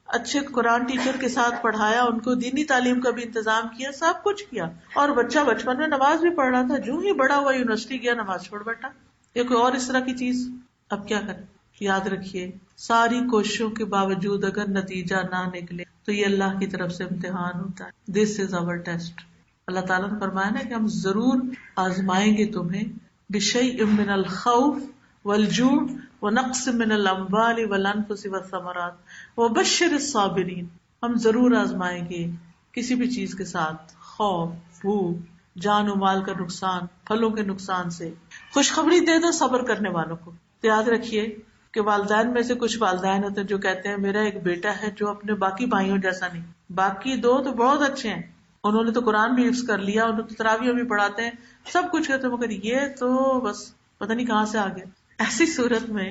اچھے قرآن ٹیچر کے ساتھ پڑھایا، ان کو دینی تعلیم کا بھی انتظام کیا، سب کچھ کیا. اور بچہ بچپن میں نماز بھی پڑھ رہا تھا، جو ہی بڑا ہوا یونیورسٹی گیا نماز چھوڑ بیٹھا، یا کوئی اور اس طرح کی چیز. اب کیا کریں؟ یاد رکھیے ساری کوششوں کے باوجود اگر نتیجہ نہ نکلے تو یہ اللہ کی طرف سے امتحان ہوتا ہے. دس از آور ٹیسٹ. اللہ تعالیٰ نے فرمایا نا کہ ہم ضرور آزمائیں گے تمہیں بشیء من الخوف والجوع ونقص من الاموال والانفس والثمرات وبشر الصابرین. ہم ضرور آزمائیں گے کسی بھی چیز کے ساتھ، خوف، بھوک، جان و مال کا نقصان، پھلوں کے نقصان سے. خوشخبری دے دو صبر کرنے والوں کو. تو یاد رکھیے کہ والدین میں سے کچھ والدین ہوتے ہیں جو کہتے ہیں میرا ایک بیٹا ہے جو اپنے باقی بھائیوں جیسا نہیں، باقی دو تو بہت اچھے ہیں، انہوں نے تو قرآن بھی حفظ کر لیا، انہوں نے تراویح بھی پڑھاتے ہیں، سب کچھ کرتے ہیں، مگر یہ تو بس پتہ نہیں کہاں سے آ گیا. ایسی صورت میں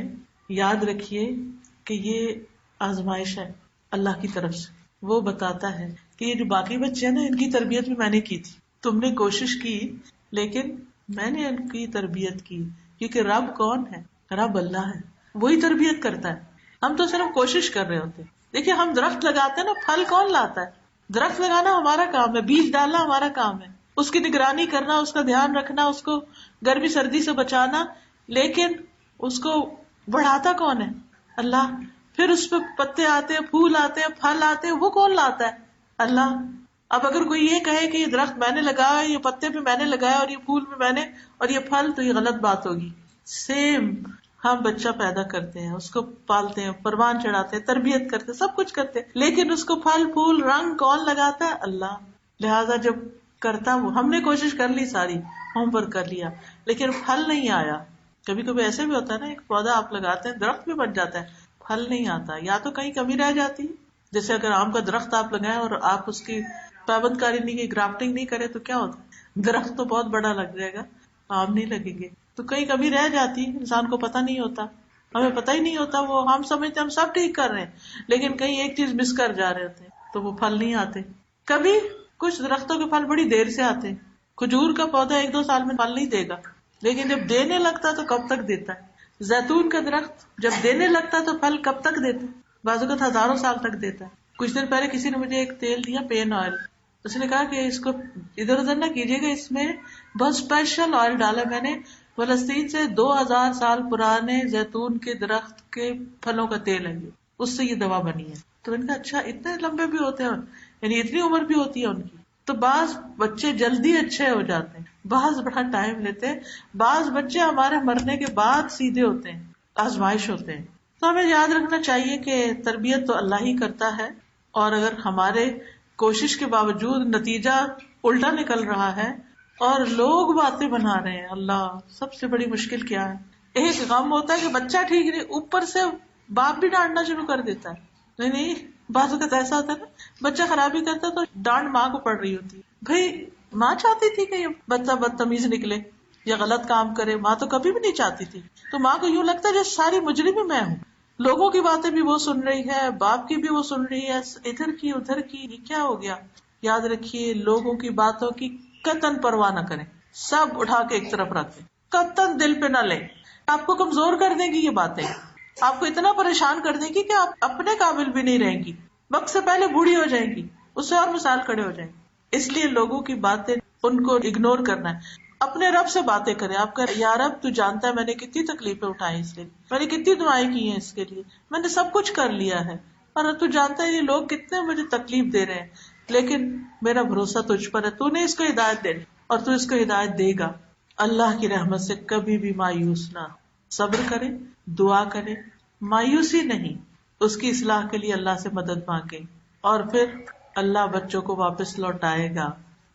یاد رکھیے کہ یہ آزمائش ہے اللہ کی طرف سے. وہ بتاتا ہے کہ یہ جو باقی بچے ہیں نا ان کی تربیت بھی میں نے کی تھی، تم نے کوشش کی لیکن میں نے ان کی تربیت کی. کیونکہ رب کون ہے؟ رب اللہ ہے، وہی تربیت کرتا ہے. ہم تو صرف کوشش کر رہے ہوتے. دیکھیے ہم درخت لگاتے ہیں نا، پھل کون لاتا ہے؟ درخت لگانا ہمارا کام ہے، بیج ڈالنا ہمارا کام ہے، اس کی نگرانی کرنا، اس کا دھیان رکھنا، اس کو گرمی سردی سے بچانا، لیکن اس کو بڑھاتا کون ہے؟ اللہ. پھر اس پہ پتے آتے ہیں، پھول آتے ہیں، پھل آتے ہیں، وہ کون لاتا ہے؟ اللہ. اب اگر کوئی یہ کہے کہ یہ درخت میں نے لگایا، یہ پتے پہ میں نے لگایا اور یہ پھول پہ میں نے اور یہ پھل، تو یہ غلط بات ہوگی. سیم ہم بچہ پیدا کرتے ہیں، اس کو پالتے ہیں، پروان چڑھاتے ہیں، تربیت کرتے ہیں، سب کچھ کرتے ہیں، لیکن اس کو پھل پھول رنگ کون لگاتا ہے؟ اللہ. لہذا جب کرتا وہ ہم نے کوشش کر لی ساری، ہوم ورک کر لیا لیکن پھل نہیں آیا. کبھی کبھی ایسے بھی ہوتا ہے نا, ایک پودا آپ لگاتے ہیں, درخت بھی بن جاتا ہے, پھل نہیں آتا, یا تو کہیں کمی رہ جاتی ہے. جیسے اگر آم کا درخت آپ لگائیں اور آپ اس کی پابند کاری نہیں کی, گرافٹنگ نہیں کرے تو کیا ہوتا ہے, درخت تو بہت بڑا لگ جائے گا, آم نہیں لگیں گے. تو کہیں کمی رہ جاتی, انسان کو پتہ نہیں ہوتا, ہمیں پتہ ہی نہیں ہوتا, وہ ہم سمجھتے ہم سب ٹھیک کر رہے ہیں لیکن کہیں ایک چیز مس کر جا رہے ہوتے ہیں تو وہ پھل نہیں آتے. کبھی کچھ درختوں کے پھل بڑی دیر سے آتے ہیں. کھجور کا پودا 1-2 سال میں پھل نہیں دے گا, لیکن جب دینے لگتا تو کب تک دیتا ہے. زیتون کا درخت جب دینے لگتا تو پھل کب تک دیتا ہے, بعض اوقات ہزاروں سال تک دیتا ہے. کچھ دن پہلے کسی نے مجھے ایک تیل دیا, پین آئل, اس نے کہا کہ اس کو ادھر ادھر نہ کیجیے گا, اس میں بہت اسپیشل آئل ڈالا میں نے, فلسطین سے 2000 سال پرانے زیتون کے درخت کے پھلوں کا تیل ہے, اس سے یہ دوا بنی ہے. تو ان کا اچھا, اتنے لمبے بھی ہوتے ہیں, یعنی اتنی عمر بھی ہوتی ہے ان کی. تو بعض بچے جلدی اچھے ہو جاتے ہیں, بعض بڑا ٹائم لیتے ہیں, بعض بچے ہمارے مرنے کے بعد سیدھے ہوتے ہیں, آزمائش ہوتے ہیں. تو ہمیں یاد رکھنا چاہیے کہ تربیت تو اللہ ہی کرتا ہے, اور اگر ہمارے کوشش کے باوجود نتیجہ الٹا نکل رہا ہے اور لوگ باتیں بنا رہے ہیں, اللہ سب سے بڑی مشکل کیا ہے, ایک غم ہوتا ہے کہ بچہ ٹھیک نہیں, اوپر سے باپ بھی ڈانٹنا شروع کر دیتا ہے. نہیں, بعض اوقات ایسا ہوتا ہے نا, بچہ خرابی کرتا ہے تو ڈانٹ ماں کو پڑ رہی ہوتی ہے. بھائی ماں چاہتی تھی کہ یہ بچہ بدتمیز نکلے یا غلط کام کرے, ماں تو کبھی بھی نہیں چاہتی تھی. تو ماں کو یوں لگتا ہے جیسے ساری مجرم ہی میں ہوں, لوگوں کی باتیں بھی وہ سن رہی ہے, باپ کی بھی وہ سن رہی ہے, ادھر کی ادھر کی, یہ کیا ہو گیا. یاد رکھیے لوگوں کی باتوں کی قطعاً پرواہ نہ کریں, سب اٹھا کے ایک طرف رکھیں, قطعاً دل پہ نہ لیں. آپ کو کمزور کر دیں گی یہ باتیں, آپ کو اتنا پریشان کر دیں گی کہ آپ اپنے قابل بھی نہیں رہیں گی, وقت سے پہلے بوڑھی ہو جائیں گی, اس سے اور مثال کھڑے ہو جائیں گے. اس لیے لوگوں کی باتیں ان کو اگنور کرنا ہے. اپنے رب سے باتیں کریں, آپ کا یا رب تو جانتا ہے میں نے کتنی تکلیفیں اٹھائی, اس لیے میں نے کتنی دعائیں کی ہیں, اس کے لیے میں نے سب کچھ کر لیا ہے, اور تو جانتا ہے یہ لوگ کتنے مجھے تکلیف دے رہے ہیں, لیکن میرا بھروسہ تجھ پر ہے, تو نے اس کو ہدایت دینی اور تو اس کو ہدایت دے گا. اللہ کی رحمت سے کبھی بھی مایوس نہ, صبر کرے, دعا کرے, مایوسی نہیں, اس کی اصلاح کے لیے اللہ سے مدد مانگے, اور پھر اللہ بچوں کو واپس لوٹائے گا.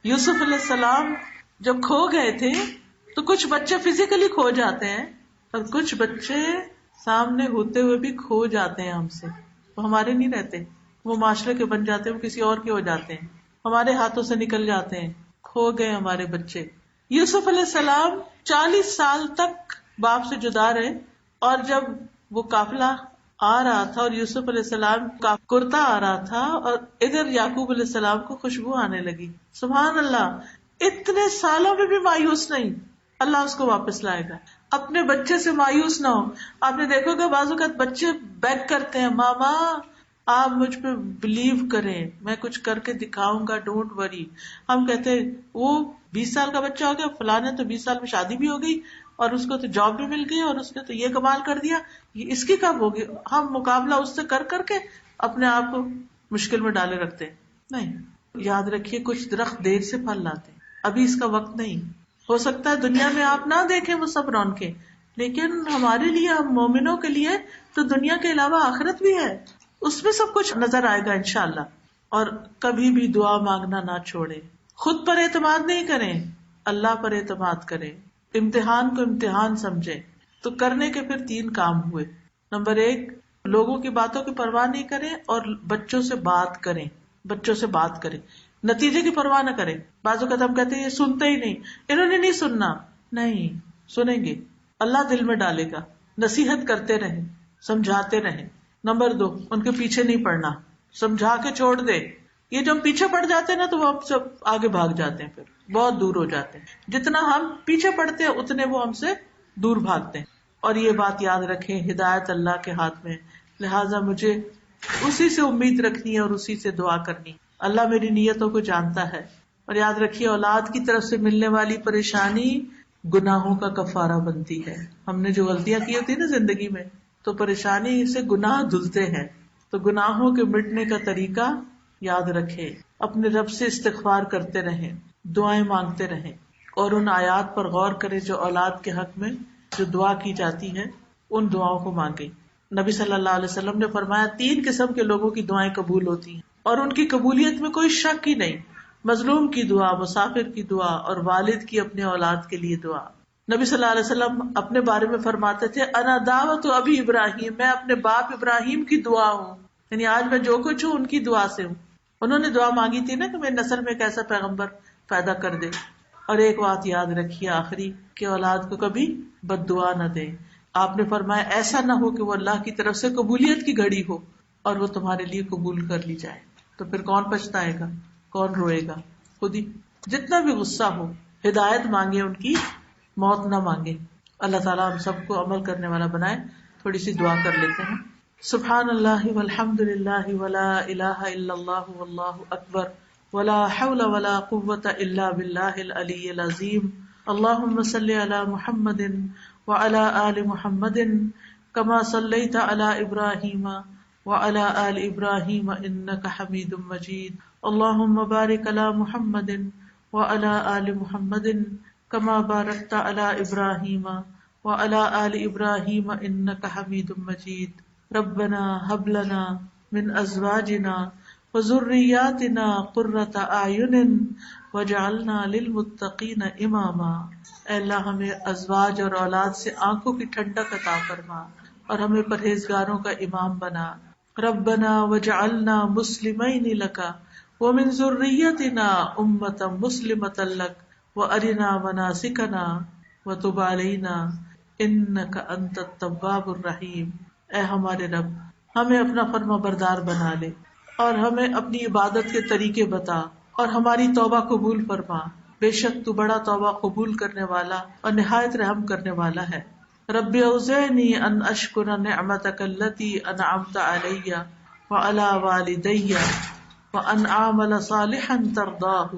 یوسف علیہ السلام جب کھو گئے تھے تو کچھ بچے فزیکلی کھو جاتے ہیں اور کچھ بچے سامنے ہوتے ہوئے بھی کھو جاتے ہیں ہم سے, وہ ہمارے نہیں رہتے, وہ معاشرے کے بن جاتے ہیں, وہ کسی اور کے ہو جاتے ہیں, ہمارے ہاتھوں سے نکل جاتے ہیں, کھو گئے ہمارے بچے. یوسف علیہ السلام 40 سال تک باپ سے جدا رہے, اور جب وہ قافلہ آ رہا تھا اور یوسف علیہ السلام کا کرتا آ رہا تھا اور ادھر یعقوب علیہ السلام کو خوشبو آنے لگی, سبحان اللہ, اتنے سالوں میں بھی مایوس نہیں, اللہ اس کو واپس لائے گا. اپنے بچے سے مایوس نہ ہو. آپ نے دیکھو گا بعض اوقات بچے بیگ کرتے ہیں, ماما آپ مجھ پہ بلیو کریں, میں کچھ کر کے دکھاؤں گا, ڈونٹ وری. ہم کہتے ہیں وہ 20 سال کا بچہ ہو گیا, فلاں تو 20 سال میں شادی بھی ہو گئی, اور اس کو تو جاب بھی مل گئی, اور اس نے تو یہ کمال کر دیا, یہ اس کی کب ہوگی. ہم مقابلہ اس سے کر کر کے اپنے آپ کو مشکل میں ڈالے رکھتے ہیں. نہیں, یاد رکھیے کچھ درخت دیر سے پھل لاتے ہیں, ابھی اس کا وقت نہیں. ہو سکتا ہے دنیا میں آپ نہ دیکھیں وہ سب رونقیں, لیکن ہمارے لیے, ہم مومنوں کے لیے تو دنیا کے علاوہ آخرت بھی ہے, اس میں سب کچھ نظر آئے گا انشاءاللہ. اور کبھی بھی دعا مانگنا نہ چھوڑے, خود پر اعتماد نہیں کریں, اللہ پر اعتماد کریں, امتحان کو امتحان سمجھیں. تو کرنے کے پھر 3 کام ہوئے. نمبر 1, لوگوں کی باتوں کی پرواہ نہیں کریں اور بچوں سے بات کریں, بچوں سے بات کریں, نتیجے کی پرواہ نہ کریں. بعض اوقات ہم کہتے ہیں یہ سنتے ہی نہیں, انہوں نے نہیں سننا, نہیں سنیں گے, اللہ دل میں ڈالے گا. نصیحت کرتے رہیں, سمجھاتے رہیں. نمبر 2, ان کے پیچھے نہیں پڑنا, سمجھا کے چھوڑ دے. یہ جب پیچھے پڑ جاتے ہیں نا تو وہ ہم سب آگے بھاگ جاتے ہیں, پھر بہت دور ہو جاتے ہیں. جتنا ہم پیچھے پڑتے ہیں اتنے وہ ہم سے دور بھاگتے ہیں. اور یہ بات یاد رکھیں, ہدایت اللہ کے ہاتھ میں, لہٰذا مجھے اسی سے امید رکھنی ہے اور اسی سے دعا کرنی. اللہ میری نیتوں کو جانتا ہے. اور یاد رکھیے اولاد کی طرف سے ملنے والی پریشانی گناہوں کا کفارہ بنتی ہے. ہم نے جو غلطیاں کی ہوتی ہیں نا زندگی میں, تو پریشانی سے گناہ دھلتے ہیں. تو گناہوں کے مٹنے کا طریقہ یاد رکھے, اپنے رب سے استغفار کرتے رہیں, دعائیں مانگتے رہیں, اور ان آیات پر غور کریں جو اولاد کے حق میں جو دعا کی جاتی ہے, ان دعاؤں کو مانگیں. نبی صلی اللہ علیہ وسلم نے فرمایا 3 قسم کے لوگوں کی دعائیں قبول ہوتی ہیں, اور ان کی قبولیت میں کوئی شک ہی نہیں. مظلوم کی دعا، مسافر کی دعا، اور والد کی اپنے اولاد کے لیے دعا. نبی صلی اللہ علیہ وسلم اپنے بارے میں فرماتے تھے انا دعوت ابی ابراہیم، میں اپنے باپ ابراہیم کی دعا ہوں، یعنی آج میں جو کچھ ہوں ان کی دعا سے ہوں. انہوں نے دعا مانگی تھی نا کہ میری نسل میں ایک ایسا پیغمبر پیدا کر دے. اور ایک بات یاد رکھیے آخری، کہ اولاد کو کبھی بد دعا نہ دیں. آپ نے فرمایا ایسا نہ ہو کہ وہ اللہ کی طرف سے قبولیت کی گھڑی ہو اور وہ تمہارے لیے قبول کر لی جائے، تو پھر کون پچھتائے گا، کون روئے گا؟ خود ہی. جتنا بھی غصہ ہو ہدایت مانگے، ان کی موت نہ مانگے. اللہ تعالیٰ ہم سب کو عمل کرنے والا بنائے. تھوڑی سی دعا کر لیتے ہیں. سبحان اللہ والحمد للہ ولا الہ الا اللہ واللہ اکبر ولا حول ولا قوة الا باللہ العلی العظیم. اللہم صل علی محمد وعلی آل محمد کما صلیت علی ابراہیم وعلی آل ابراہیم انک حمید مجید. اللہم بارک علی محمد وعلی آل محمد کما بارکت علی ابراہیم وعلی آل ابراہیم انک حمید مجید. ربنا هب لنا من ازواجنا وذریاتنا قرۃ اعین واجعلنا للمتقین اماما. اے اللہ ہمیں ازواج اور اولاد سے آنکھوں کی ٹھنڈک عطا فرما اور ہمیں پرہیزگاروں کا امام بنا. ربنا واجعلنا مسلمین لک ومن ذریتنا امۃ مسلمۃ لک وارنا مناسکنا وتب علینا انک انت التواب الرحیم. اے ہمارے رب ہمیں اپنا فرما بردار بنا لے اور ہمیں اپنی عبادت کے طریقے بتا اور ہماری توبہ قبول فرما. بے شک تو بڑا توبہ قبول کرنے والا اور نہایت رحم کرنے والا ہے. رب اوزعنی ان اشکر نعمتک التی انعمت علی وعلی والدی وان اعمل صالحا ترضاہ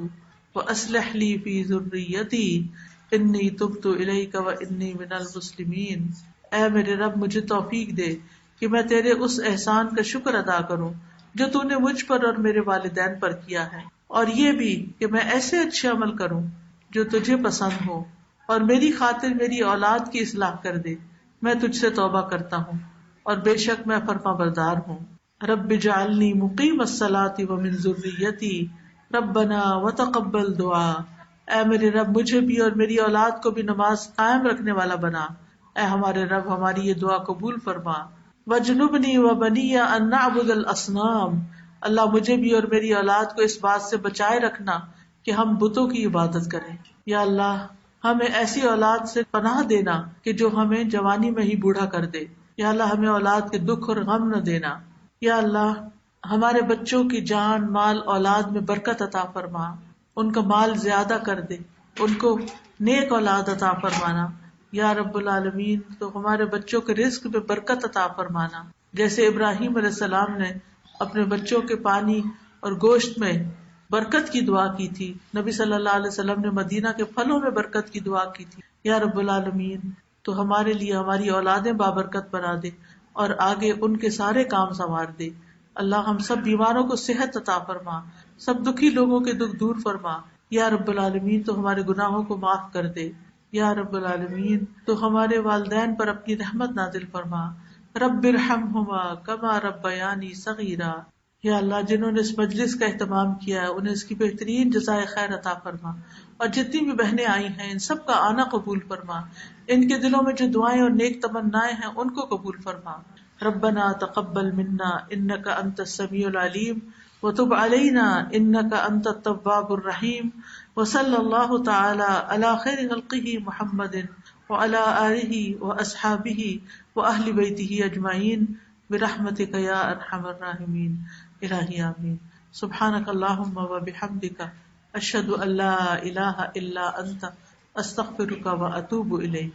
واصلح لی فی ذریتی انی تبت الیک وانی من المسلمین. اے میرے رب مجھے توفیق دے کہ میں تیرے اس احسان کا شکر ادا کروں جو تو نے مجھ پر اور میرے والدین پر کیا ہے، اور یہ بھی کہ میں ایسے اچھے عمل کروں جو تجھے پسند ہو، اور میری خاطر میری اولاد کی اصلاح کر دے. میں تجھ سے توبہ کرتا ہوں اور بے شک میں فرما بردار ہوں. رب اجعلنی مقیم الصلاۃ ومن ذریتی ربنا وتقبل دعا. اے میرے رب مجھے بھی اور میری اولاد کو بھی نماز قائم رکھنے والا بنا. اے ہمارے رب ہماری یہ دعا قبول فرما. وجنبنی وبنی ان نعبد الاصنام. اللہ مجھے بھی اور میری اولاد کو اس بات سے بچائے رکھنا کہ ہم بتوں کی عبادت کریں. یا اللہ ہمیں ایسی اولاد سے پناہ دینا کہ جو ہمیں جوانی میں ہی بوڑھا کر دے. یا اللہ ہمیں اولاد کے دکھ اور غم نہ دینا. یا اللہ ہمارے بچوں کی جان مال اولاد میں برکت عطا فرما، ان کا مال زیادہ کر دے، ان کو نیک اولاد عطا فرمانا. یا رب العالمین تو ہمارے بچوں کے رزق میں برکت عطا فرمانا، جیسے ابراہیم علیہ السلام نے اپنے بچوں کے پانی اور گوشت میں برکت کی دعا کی تھی. نبی صلی اللہ علیہ وسلم نے مدینہ کے پھلوں میں برکت کی دعا کی تھی. یا رب العالمین تو ہمارے لیے ہماری اولادیں بابرکت بنا دے اور آگے ان کے سارے کام سنوار دے. اللہ ہم سب بیماروں کو صحت عطا فرما، سب دکھی لوگوں کے دکھ دور فرما. یا رب العالمین تو ہمارے گناہوں کو معاف کر دے. یا رب العالمین تو ہمارے والدین پر اپنی رحمت نازل فرما. رب ارحمہما کما ربیانی صغیرا. یا اللہ جنہوں نے اس مجلس کا اہتمام کیا ہے انہیں اس کی بہترین جزائے خیر عطا فرما، اور جتنی بھی بہنیں آئی ہیں ان سب کا آنا قبول فرما. ان کے دلوں میں جو دعائیں اور نیک تمنائیں ہیں ان کو قبول فرما. ربنا تقبل منا انک انت السمیع العلیم وتب علینا انک انت التواب الرحیم. وصلی اللہ تعالی علی خیر خلقہ محمد وعلی آلہ واصحابہ واہل بیتہ اجمعین برحمتک یا ارحم الراحمین. الہی آمین. سبحانک اللہم وبحمدک اشہد ان لا الہ الا انت استغفرک واتوب الیک.